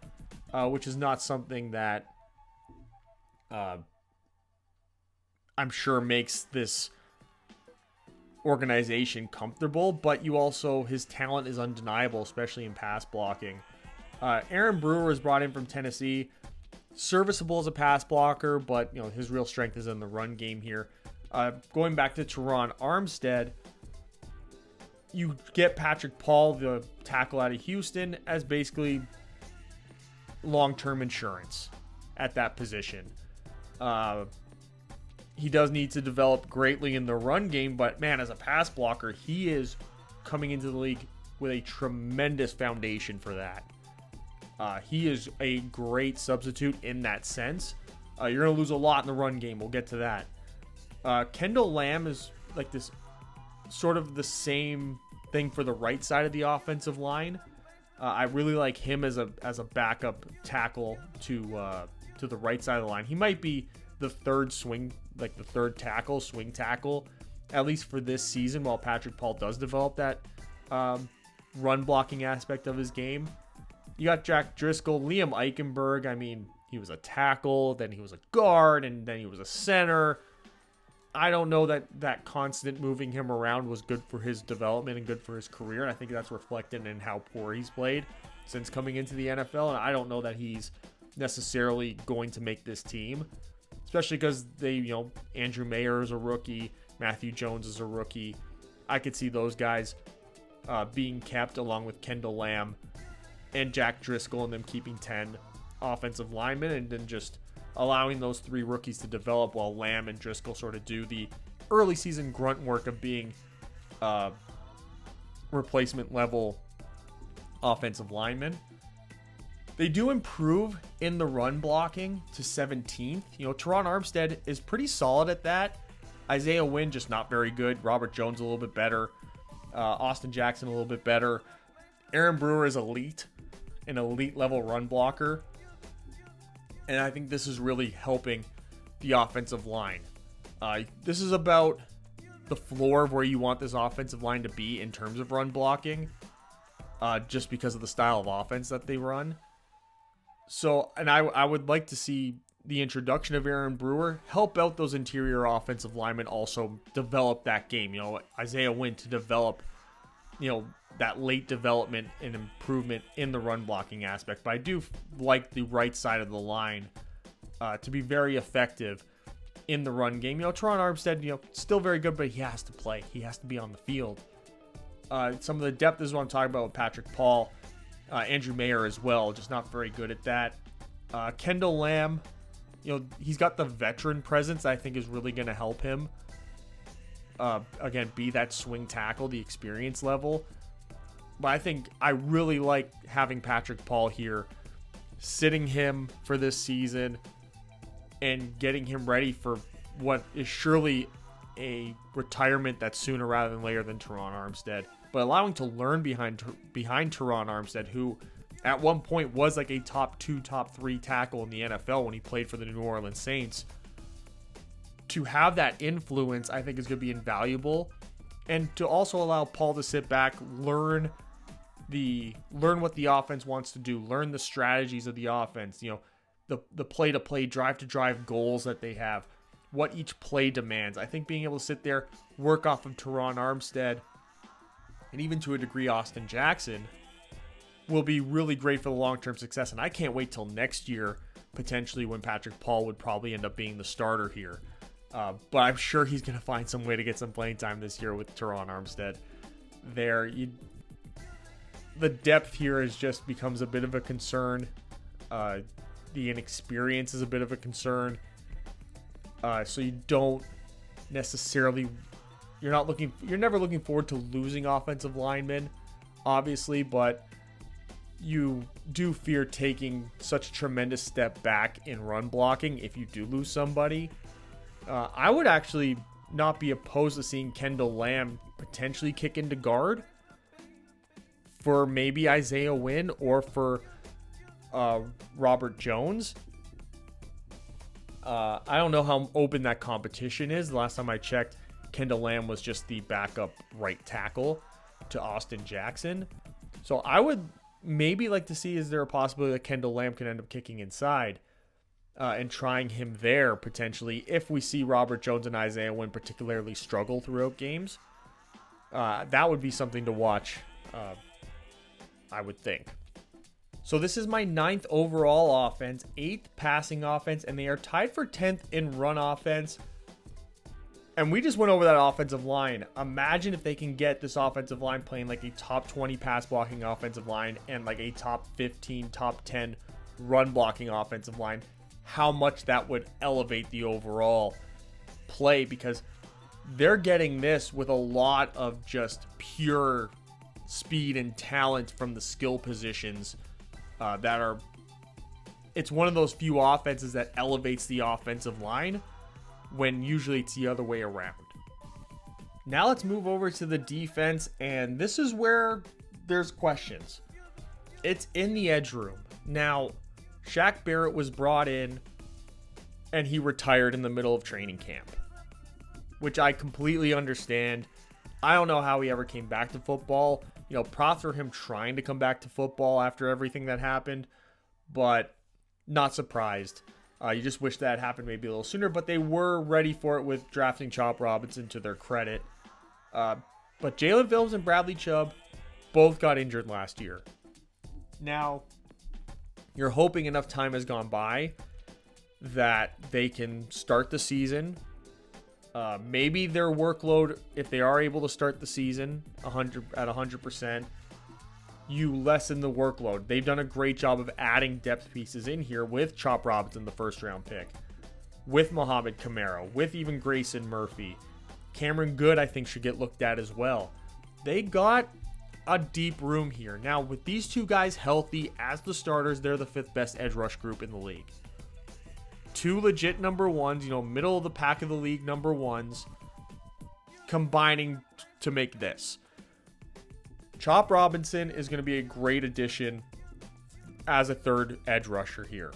which is not something that I'm sure makes this organization comfortable, but his talent is undeniable, especially in pass blocking. Aaron Brewer was brought in from Tennessee, serviceable as a pass blocker, but his real strength is in the run game here. Going back to Teron Armstead, you get Patrick Paul, the tackle out of Houston, as basically long-term insurance at that position. He does need to develop greatly in the run game, but man, as a pass blocker, he is coming into the league with a tremendous foundation for that. He is a great substitute in that sense. You're going to lose a lot in the run game. We'll get to that. Kendall Lamb is like this sort of the same thing for the right side of the offensive line. I really like him as a backup tackle to the right side of the line. He might be the third swing tackle, at least for this season, while Patrick Paul does develop that run blocking aspect of his game. You got Jack Driscoll, Liam Eichenberg. I mean, he was a tackle, then he was a guard, and then he was a center. I don't know that constant moving him around was good for his development and good for his career. And I think that's reflected in how poor he's played since coming into the NFL. And I don't know that he's necessarily going to make this team, especially because Andrew Mayer is a rookie, Matthew Jones is a rookie. I could see those guys being kept along with Kendall Lamb and Jack Driscoll, and them keeping 10 offensive linemen, and then just allowing those 3 rookies to develop while Lamb and Driscoll sort of do the early season grunt work of being replacement level offensive linemen. They do improve in the run blocking to 17th. Teron Armstead is pretty solid at that. Isaiah Wynn just not very good. Robert Jones a little bit better. Austin Jackson a little bit better. Aaron Brewer is elite, an elite level run blocker. And I think this is really helping the offensive line. This is about the floor of where you want this offensive line to be in terms of run blocking, just because of the style of offense that they run. So, and I would like to see the introduction of Aaron Brewer help out those interior offensive linemen also develop that game. Isaiah Wynn to develop, that late development and improvement in the run blocking aspect. But I do like the right side of the line to be very effective in the run game. Teron Armstead, still very good, but he has to play. He has to be on the field. Some of the depth is what I'm talking about with Patrick Paul. Andrew Mayer as well, just not very good at that. Kendall Lamb, he's got the veteran presence I think is really going to help him. Again, be that swing tackle, the experience level. But I think I really like having Patrick Paul here, sitting him for this season, and getting him ready for what is surely a retirement that's sooner rather than later than Teron Armstead. But allowing to learn behind Teron Armstead, who at one point was like a top 2, top 3 tackle in the NFL when he played for the New Orleans Saints. To have that influence, I think, is going to be invaluable. And to also allow Paul to sit back, learn what the offense wants to do, learn the strategies of the offense, the play-to-play, drive-to-drive goals that they have, what each play demands. I think being able to sit there, work off of Teron Armstead, and even to a degree Austin Jackson, will be really great for the long-term success. And I can't wait till next year, potentially, when Patrick Paul would probably end up being the starter here. But I'm sure he's going to find some way to get some playing time this year with Teron Armstead. The depth here becomes a bit of a concern. The inexperience is a bit of a concern. So you don't necessarily, you're never looking forward to losing offensive linemen, obviously, but you do fear taking such a tremendous step back in run blocking if you do lose somebody. I would actually not be opposed to seeing Kendall Lamb potentially kick into guard for maybe Isaiah Wynn or for Robert Jones. I don't know how open that competition is. The last time I checked, Kendall Lamb was just the backup right tackle to Austin Jackson. So I would maybe like to see, is there a possibility that Kendall Lamb can end up kicking inside and trying him there potentially if we see Robert Jones and Isaiah Wynn particularly struggle throughout games. That would be something to watch, I would think. So this is my 9th overall offense, 8th passing offense, and they are tied for 10th in run offense. And we just went over that offensive line. Imagine if they can get this offensive line playing like a top 20 pass blocking offensive line and like a top 15, top 10 run blocking offensive line, how much that would elevate the overall play, because they're getting this with a lot of just pure speed and talent from the skill positions that are, it's one of those few offenses that elevates the offensive line when usually it's the other way around. Now let's move over to the defense, and this is where there's questions. It's in the edge room. Now, Shaq Barrett was brought in and he retired in the middle of training camp, which I completely understand. I don't know how he ever came back to football. You know, props for him trying to come back to football after everything that happened, but not surprised. You just wish that happened maybe a little sooner, but they were ready for it with drafting Chop Robinson, to their credit. But Jalen Phillips and Bradley Chubb both got injured last year. Now, you're hoping enough time has gone by that they can start the season. Maybe their workload, if they are able to start the season at 100%, you lessen the workload. They've done a great job of adding depth pieces in here with Chop Robinson, the first round pick, with Mohamed Kamara, with even Grayson Murphy. Cameron Good, I think, should get looked at as well. They got a deep room here. Now, with these two guys healthy as the starters, they're the 5th best edge rush group in the league. Two legit number ones, middle of the pack of the league number ones, combining to make this. Chop Robinson is going to be a great addition as a third edge rusher here.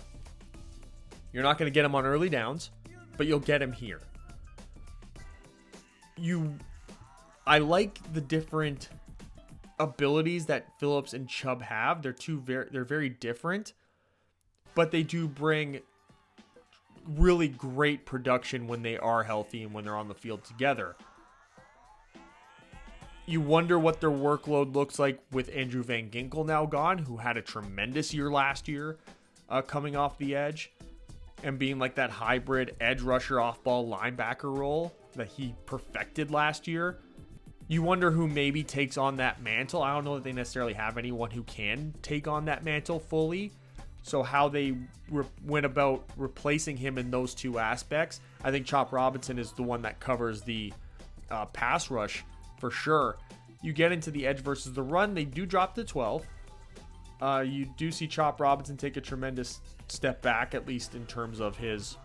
You're not going to get him on early downs, but you'll get him here. I like the different abilities that Phillips and Chubb have. They're very different, but they do bring really great production when they are healthy and when they're on the field together. You wonder what their workload looks like with Andrew Van Ginkel now gone, who had a tremendous year last year coming off the edge and being like that hybrid edge rusher off-ball linebacker role that he perfected last year. You wonder who maybe takes on that mantle. I don't know that they necessarily have anyone who can take on that mantle fully. So how they went about replacing him in those two aspects, I think Chop Robinson is the one that covers the pass rush for sure. You get into the edge versus the run, they do drop to 12. You do see Chop Robinson take a tremendous step back, at least in terms of his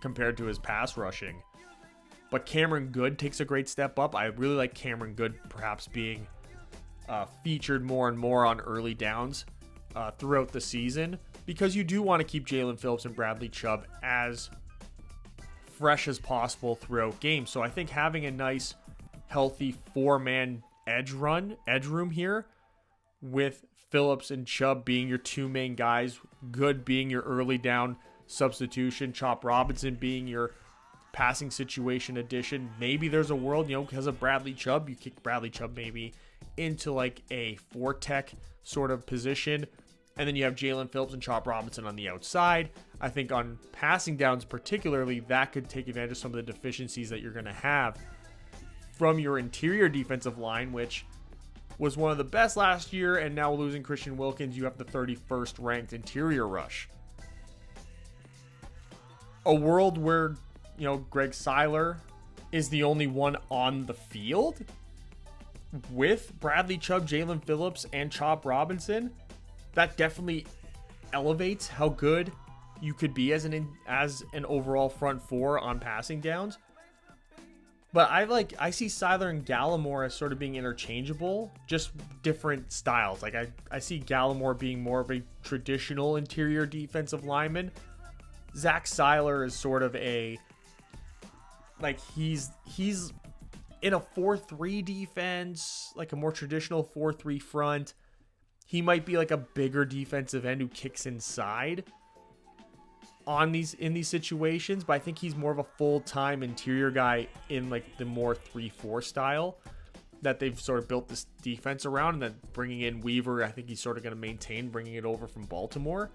compared to his pass rushing. But Cameron Good takes a great step up. I really like Cameron Good perhaps being featured more and more on early downs throughout the season, because you do want to keep Jalen Phillips and Bradley Chubb as fresh as possible throughout games. So I think having a nice, healthy 4-man edge room here, with Phillips and Chubb being your two main guys, Good being your early down substitution, Chop Robinson being your passing situation addition. Maybe there's a world, because of Bradley Chubb, you kick Bradley Chubb maybe into like a 4-tech sort of position, and then you have Jalen Phillips and Chop Robinson on the outside. I think on passing downs particularly, that could take advantage of some of the deficiencies that you're going to have from your interior defensive line, which was one of the best last year, and now losing Christian Wilkins, you have the 31st ranked interior rush. A world where, Greg Seiler is the only one on the field with Bradley Chubb, Jalen Phillips, and Chop Robinson, that definitely elevates how good you could be as an overall front four on passing downs. But I see Seiler and Gallimore as sort of being interchangeable, just different styles. Like I see Gallimore being more of a traditional interior defensive lineman. Zach Seiler is sort of he's in a 4-3 defense, like a more traditional 4-3 front. He might be like a bigger defensive end who kicks inside in these situations, but I think he's more of a full-time interior guy in like the more 3-4 style that they've sort of built this defense around. And then bringing in Weaver, I think he's sort of going to maintain bringing it over from Baltimore.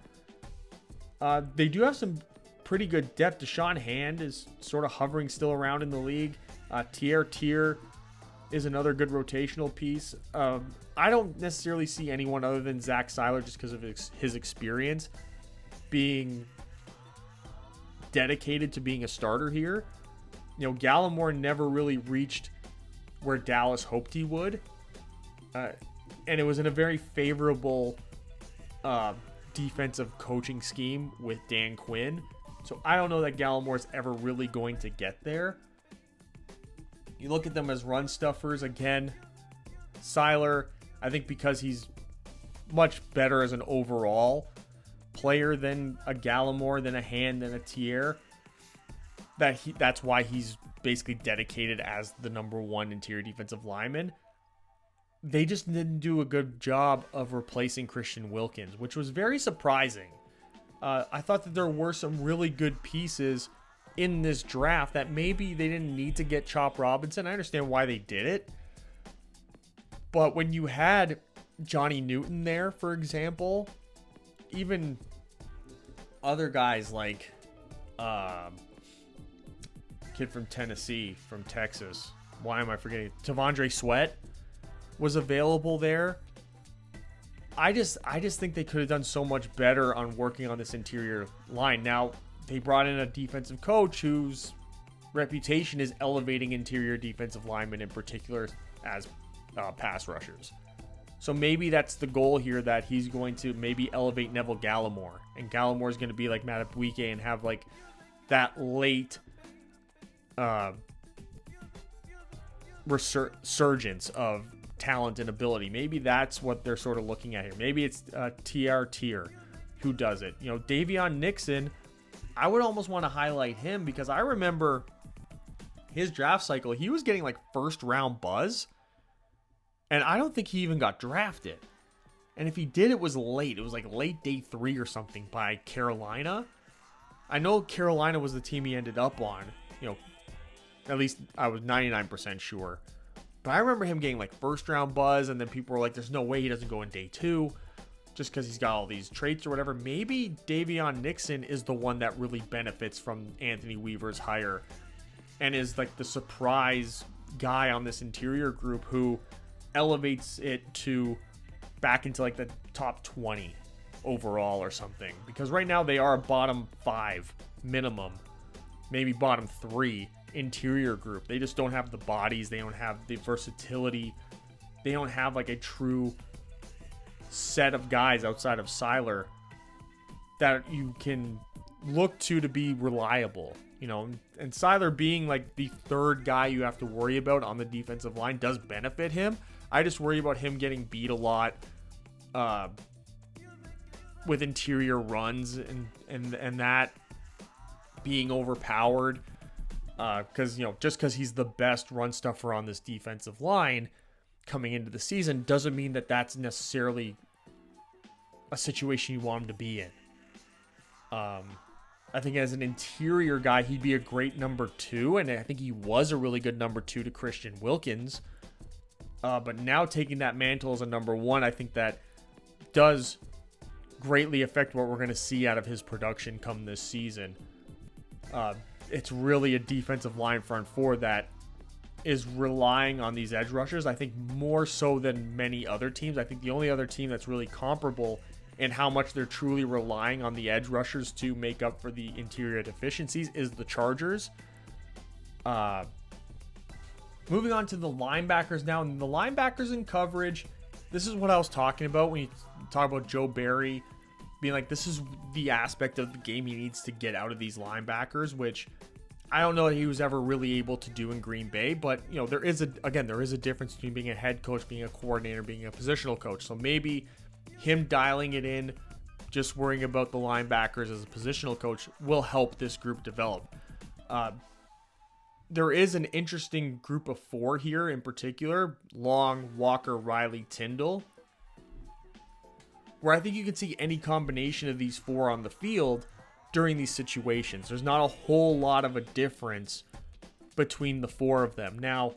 They do have some pretty good depth. Deshaun Hand is sort of hovering still around in the league. Tier is another good rotational piece. I don't necessarily see anyone other than Zach Seiler, just because of his experience, being dedicated to being a starter here. You know, Gallimore never really reached where Dallas hoped he would. And it was in a very favorable defensive coaching scheme with Dan Quinn. So I don't know that Gallimore's ever really going to get there. You look at them as run stuffers. Again, Seiler, I think because he's much better as an overall player than a Gallimore, than a Hand, than a Tier, that's why he's basically dedicated as the number one interior defensive lineman. They just didn't do a good job of replacing Christian Wilkins, which was very surprising. I thought that there were some really good pieces in this draft that maybe they didn't need to get Chop Robinson. I understand why they did it. But when you had Johnny Newton there, for example, even other guys like kid from Tennessee, from Texas, why am I forgetting? Tavondre Sweat was available there. I just think they could have done so much better on working on this interior line. Now, they brought in a defensive coach whose reputation is elevating interior defensive linemen, in particular as pass rushers. So maybe that's the goal here, that he's going to maybe elevate Neville Gallimore, and Gallimore is going to be like Matt Abuike and have like that late resurgence of talent and ability. Maybe that's what they're sort of looking at here. Maybe it's Tier who does it. You know, Davion Nixon, I would almost want to highlight him because I remember his draft cycle. He was getting like first round buzz, and I don't think he even got drafted. And if he did, it was late. It was like late day 3 or something by Carolina. I know Carolina was the team he ended up on. You know, at least I was 99% sure. But I remember him getting like first round buzz, and then people were like, there's no way he doesn't go in day 2 just because he's got all these traits or whatever. Maybe Davion Nixon is the one that really benefits from Anthony Weaver's hire and is like the surprise guy on this interior group who elevates it to back into like the top 20 overall or something. Because right now they are a bottom 5 minimum, maybe bottom 3 interior group. They just don't have the bodies, they don't have the versatility, they don't have like a true set of guys outside of Seiler that you can look to be reliable, you know. And Seiler being like the third guy you have to worry about on the defensive line does benefit him. I just worry about him getting beat a lot with interior runs and that being overpowered. Because, you know, just because he's the best run stuffer on this defensive line coming into the season doesn't mean that that's necessarily a situation you want him to be in. I think as an interior guy, he'd be a great number 2, and I think he was a really good number 2 to Christian Wilkins. But now taking that mantle as a number 1, I think that does greatly affect what we're going to see out of his production come this season. It's really a defensive line front 4 that is relying on these edge rushers, I think more so than many other teams. I think the only other team that's really comparable in how much they're truly relying on the edge rushers to make up for the interior deficiencies is the Chargers. Moving on to the linebackers now. And the linebackers in coverage, this is what I was talking about when you talk about Joe Barry being like, this is the aspect of the game he needs to get out of these linebackers, which I don't know that he was ever really able to do in Green Bay. But, you know, there is a difference between being a head coach, being a coordinator, being a positional coach. So maybe him dialing it in, just worrying about the linebackers as a positional coach, will help this group develop. There is an interesting group of 4 here in particular: Long, Walker, Riley, Tyndall, where I think you can see any combination of these 4 on the field during these situations. There's not a whole lot of a difference between the 4 of them. Now,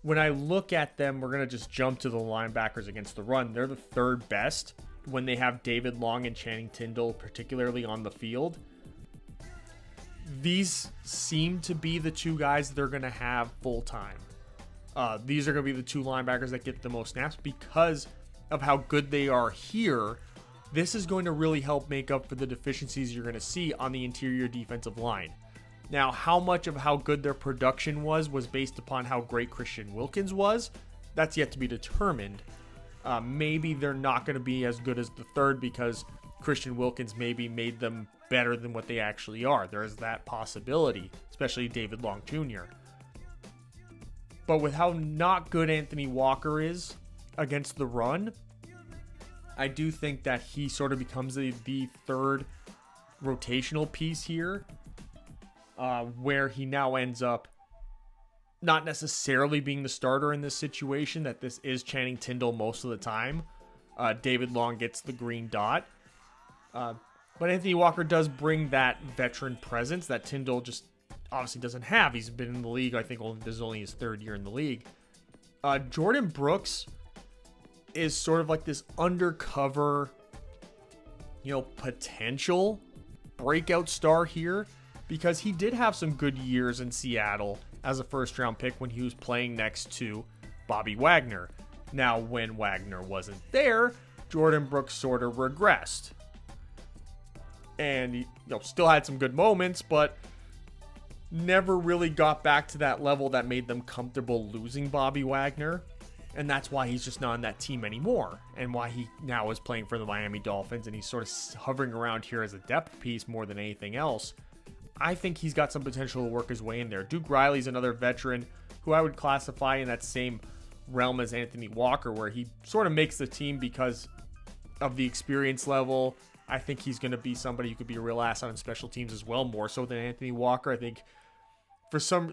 when I look at them, we're going to just jump to the linebackers against the run. They're the 3rd best when they have David Long and Channing Tyndall particularly on the field. these seem to be the two guys they're going to have full time. These are going to be the two linebackers that get the most snaps because of how good they are here. This is going to really help make up for the deficiencies you're going to see on the interior defensive line. Now, how much of how good their production was based upon how great Christian Wilkins was, that's yet to be determined. Maybe they're not going to be as good as the third because Christian Wilkins maybe made them better than what they actually are. There is that possibility, especially David Long Jr. But with how not good Anthony Walker is against the run, I do think that he sort of becomes the third rotational piece here, where he now ends up not necessarily being the starter in this situation, that this is Channing Tindall most of the time. David Long gets the green dot. But Anthony Walker does bring that veteran presence that Tindall just obviously doesn't have. He's been in the league, I think this is only his third year in the league. Jordan Brooks is sort of like this undercover, potential breakout star here because he did have some good years in Seattle as a first-round pick when he was playing next to Bobby Wagner. Now, when Wagner wasn't there, Jordan Brooks sort of regressed. And he still had some good moments, but never really got back to that level that made them comfortable losing Bobby Wagner. And that's why he's just not on that team anymore. And why he now is playing for the Miami Dolphins and he's sort of hovering around here as a depth piece more than anything else. I think he's got some potential to work his way in there. Duke Riley's another veteran who I would classify in that same realm as Anthony Walker, where he sort of makes the team because of the experience level. I think he's going to be somebody who could be a real asset on special teams as well, more so than Anthony Walker. I think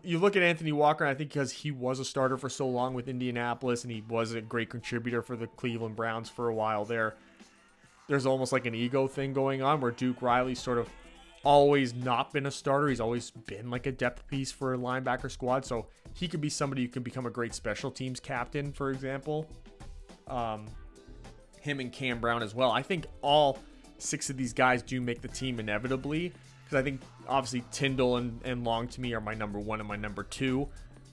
you look at Anthony Walker, and I think because he was a starter for so long with Indianapolis and he was a great contributor for the Cleveland Browns for a while there's almost like an ego thing going on where Duke Riley's sort of always not been a starter. He's always been like a depth piece for a linebacker squad. So he could be somebody who can become a great special teams captain, for example. Him and Cam Brown as well. I think all 6 of these guys do make the team inevitably. Because I think obviously Tindall and Long to me are my number 1 and my number 2.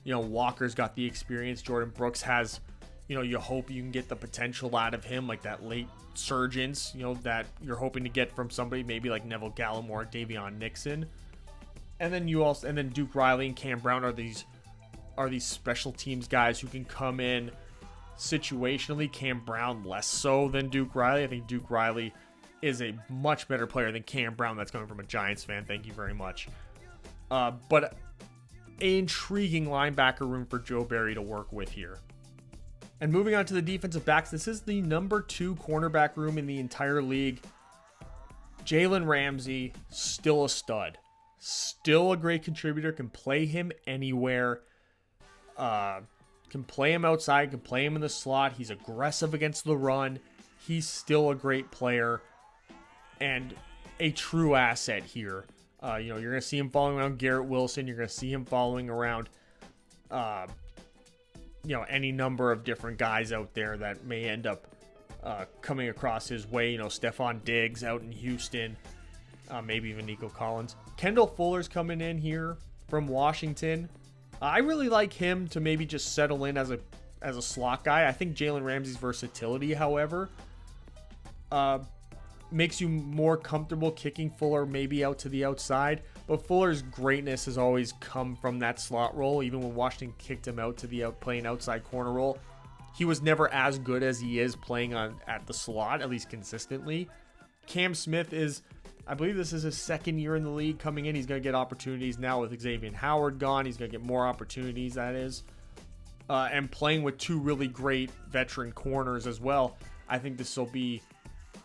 Walker's got the experience. Jordan Brooks has, you hope you can get the potential out of him, like that late surgeons, that you're hoping to get from somebody maybe like Neville Gallimore, Davion Nixon. And then Duke Riley and Cam Brown are these special teams guys who can come in situationally. Cam Brown less so than Duke Riley. I think Duke Riley is a much better player than Cam Brown. That's coming from a Giants fan. Thank you very much. But an intriguing linebacker room for Joe Barry to work with here. And moving on to the defensive backs, this is the number 2 cornerback room in the entire league. Jalen Ramsey, still a stud. Still a great contributor. Can play him anywhere. Can play him outside. Can play him in the slot. He's aggressive against the run. He's still a great player. And a true asset here. You're going to see him following around Garrett Wilson. You're going to see him following around any number of different guys out there that may end up coming across his way. Stephon Diggs out in Houston, maybe even Nico Collins. Kendall Fuller's coming in here from Washington. I really like him to maybe just settle in as a slot guy. I think Jalen Ramsey's versatility, however, makes you more comfortable kicking Fuller maybe out to the outside. But Fuller's greatness has always come from that slot role. Even when Washington kicked him out to playing outside corner role, he was never as good as he is playing at the slot, at least consistently. Cam Smith I believe this is his second year in the league coming in. He's going to get opportunities now with Xavier Howard gone. He's going to get more opportunities, that is. And playing with 2 really great veteran corners as well. I think this will be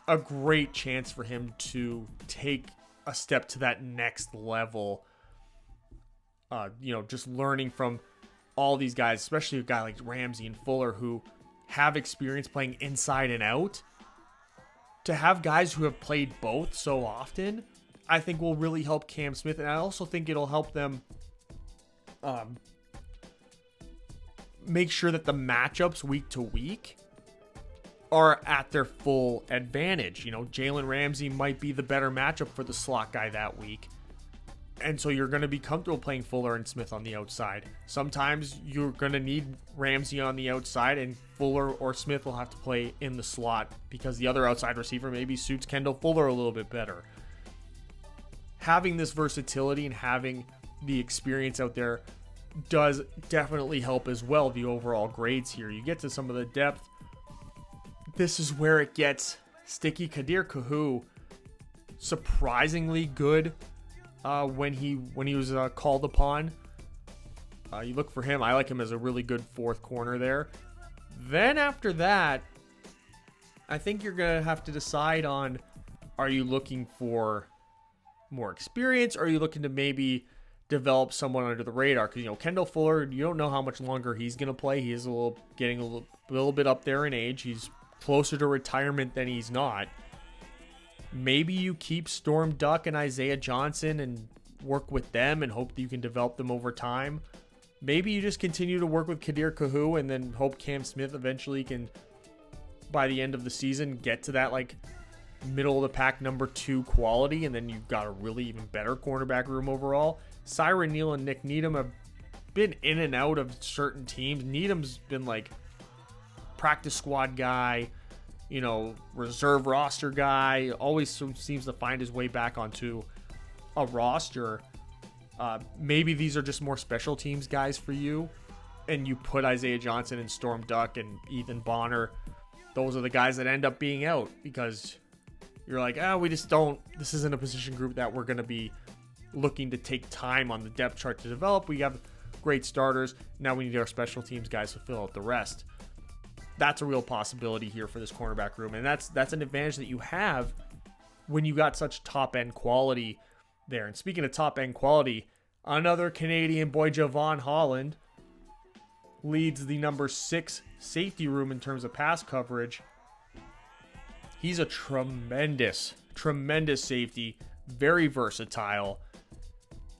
a great chance for him to take a step to that next level. Just learning from all these guys, especially a guy like Ramsey and Fuller who have experience playing inside and out. To have guys who have played both so often, I think will really help Cam Smith. And I also think it'll help them make sure that the matchups week to week are at their full advantage. Jalen Ramsey might be the better matchup for the slot guy that week. And so you're going to be comfortable playing Fuller and Smith on the outside. Sometimes you're going to need Ramsey on the outside, and Fuller or Smith will have to play in the slot because the other outside receiver maybe suits Kendall Fuller a little bit better. Having this versatility and having the experience out there does definitely help as well the overall grades here. You get to some of the depth. This is where it gets sticky. Kadir Kahu, surprisingly good when he was called upon. You look for him. I like him as a really good fourth corner there. Then after that, I think you're going to have to decide on, are you looking for more experience, or are you looking to maybe develop someone under the radar? Because, Kendall Fuller, you don't know how much longer he's going to play. He is getting a little bit up there in age. He's closer to retirement than he's not. Maybe you keep Storm Duck and Isaiah Johnson and work with them and hope that you can develop them over time. Maybe you just continue to work with Kadir Kahu and then hope Cam Smith eventually can, by the end of the season, get to that middle of the pack number 2 quality, and then you've got a really even better cornerback room overall. Siren Neal and Nick Needham have been in and out of certain teams. Needham's been practice squad guy, reserve roster guy, always seems to find his way back onto a roster. Maybe these are just more special teams guys for you, and you put Isaiah Johnson and Storm Duck and Ethan Bonner. Those are the guys that end up being out because you're like, this isn't a position group that we're going to be looking to take time on the depth chart to develop. We have great starters. Now we need our special teams guys to fill out the rest. That's a real possibility here for this cornerback room, and that's an advantage that you have when you got such top-end quality there. And speaking of top-end quality, another Canadian boy, Javon Holland, leads the number 6 safety room in terms of pass coverage. He's a tremendous safety, very versatile.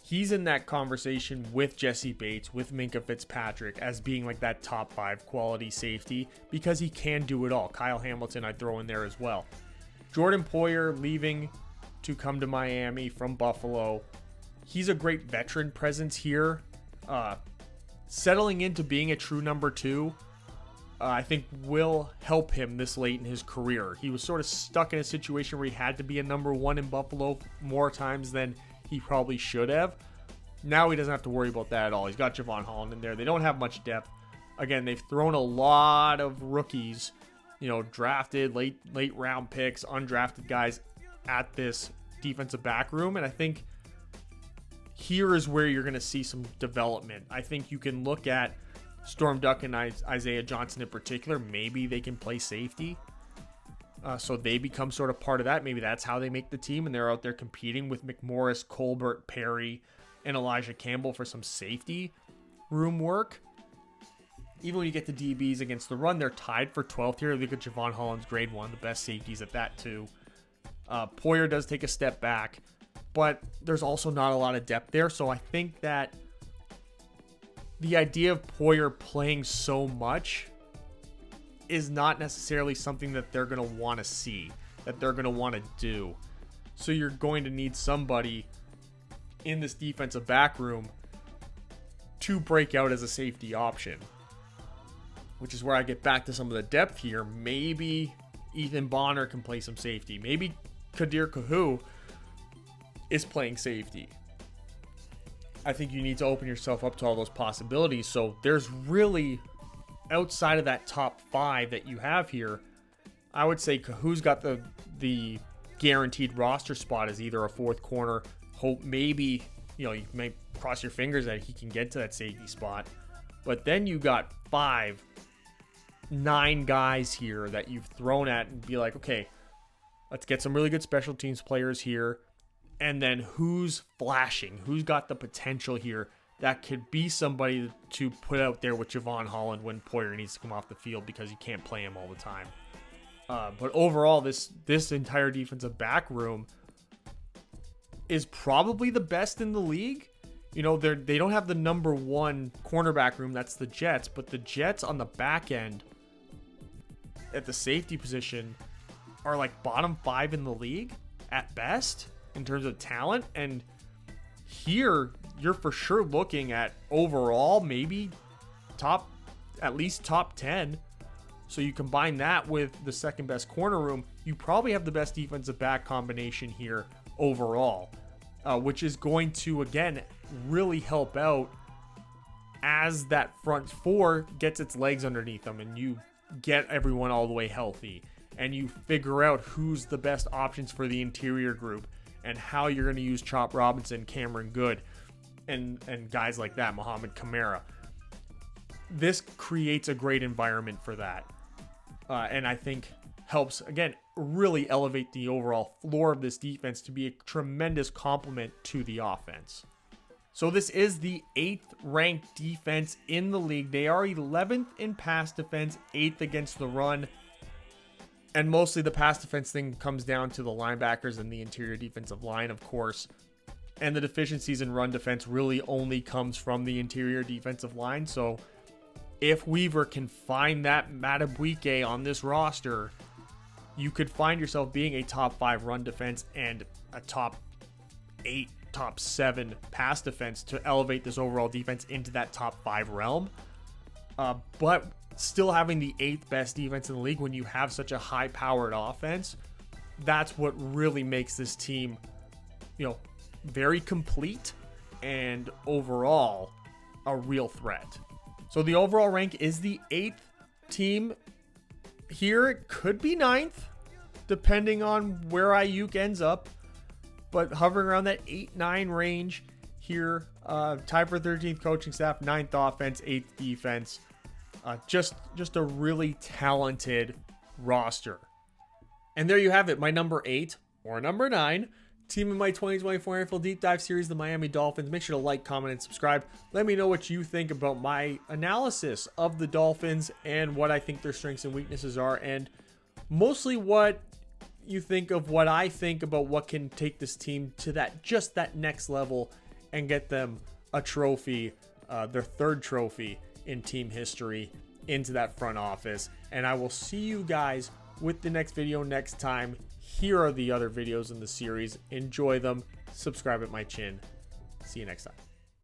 He's in that conversation with Jesse Bates, with Minkah Fitzpatrick as being that top 5 quality safety because he can do it all. Kyle Hamilton I'd throw in there as well. Jordan Poyer leaving to come to Miami from Buffalo. He's a great veteran presence here. Settling into being a true number 2, I think will help him this late in his career. He was sort of stuck in a situation where he had to be a number 1 in Buffalo more times than he probably should have. Now he doesn't have to worry about that at all. He's got Javon Holland in there. They don't have much depth. Again, they've thrown a lot of rookies, drafted late round picks, undrafted guys at this defensive back room. And I think here is where you're going to see some development. I think you can look at Storm Duck and Isaiah Johnson in particular. Maybe they can play safety. So they become sort of part of that. Maybe that's how they make the team, and they're out there competing with McMorris, Colbert, Perry, and Elijah Campbell for some safety room work. Even when you get the DBs against the run, they're tied for 12th here. Look at Javon Holland's grade 1, the best safeties at that too. Poyer does take a step back, but there's also not a lot of depth there. So I think that the idea of Poyer playing so much is not necessarily something that they're going to want to see, that they're going to want to do. So you're going to need somebody in this defensive back room to break out as a safety option, which is where I get back to some of the depth here. Maybe Ethan Bonner can play some safety. Maybe Kadir Kahu is playing safety. I think you need to open yourself up to all those possibilities. So there's really, outside of that top 5 that you have here, I would say Kahu's got the guaranteed roster spot as either a 4th corner. Hope maybe, you may cross your fingers that he can get to that safety spot. But then you got 9 guys here that you've thrown at and be like, okay, let's get some really good special teams players here. And then who's flashing? Who's got the potential here that could be somebody to put out there with Javon Holland when Poyer needs to come off the field because you can't play him all the time. But overall, this entire defensive back room is probably the best in the league. They don't have the number 1 cornerback room. That's the Jets. But the Jets on the back end at the safety position are bottom 5 in the league at best in terms of talent. And here you're for sure looking at overall maybe at least top 10. So you combine that with the second best corner room, you probably have the best defensive back combination here overall, which is going to, again, really help out as that front four gets its legs underneath them and you get everyone all the way healthy and you figure out who's the best options for the interior group and how you're going to use Chop Robinson, Cameron Good, and guys like that, Mohamed Kamara. This creates a great environment for that. And I think helps, again, really elevate the overall floor of this defense to be a tremendous complement to the offense. So this is the 8th ranked defense in the league. They are 11th in pass defense, 8th against the run. And mostly the pass defense thing comes down to the linebackers and the interior defensive line, of course. And the deficiencies in run defense really only comes from the interior defensive line. So if Weaver can find that Madubuike on this roster, you could find yourself being a top 5 run defense and a top 8, top 7 pass defense to elevate this overall defense into that top 5 realm. But still having the 8th best defense in the league when you have such a high-powered offense, that's what really makes this team, very complete and overall a real threat. So the overall rank is the 8th team here. It could be 9th, depending on where Ayuk ends up. But hovering around that 8-9 range here. Tied for 13th coaching staff, 9th offense, 8th defense. Just a really talented roster. And there you have it, my number 8 or number 9 team in my 2024 NFL Deep Dive series, the Miami Dolphins. Make sure to like, comment, and subscribe. Let me know what you think about my analysis of the Dolphins and what I think their strengths and weaknesses are, and mostly what you think of what I think about what can take this team to that next level and get them a trophy, their 3rd trophy in team history, into that front office. And I will see you guys with the next video next time. Here are the other videos in the series. Enjoy them. Subscribe at my chin. See you next time.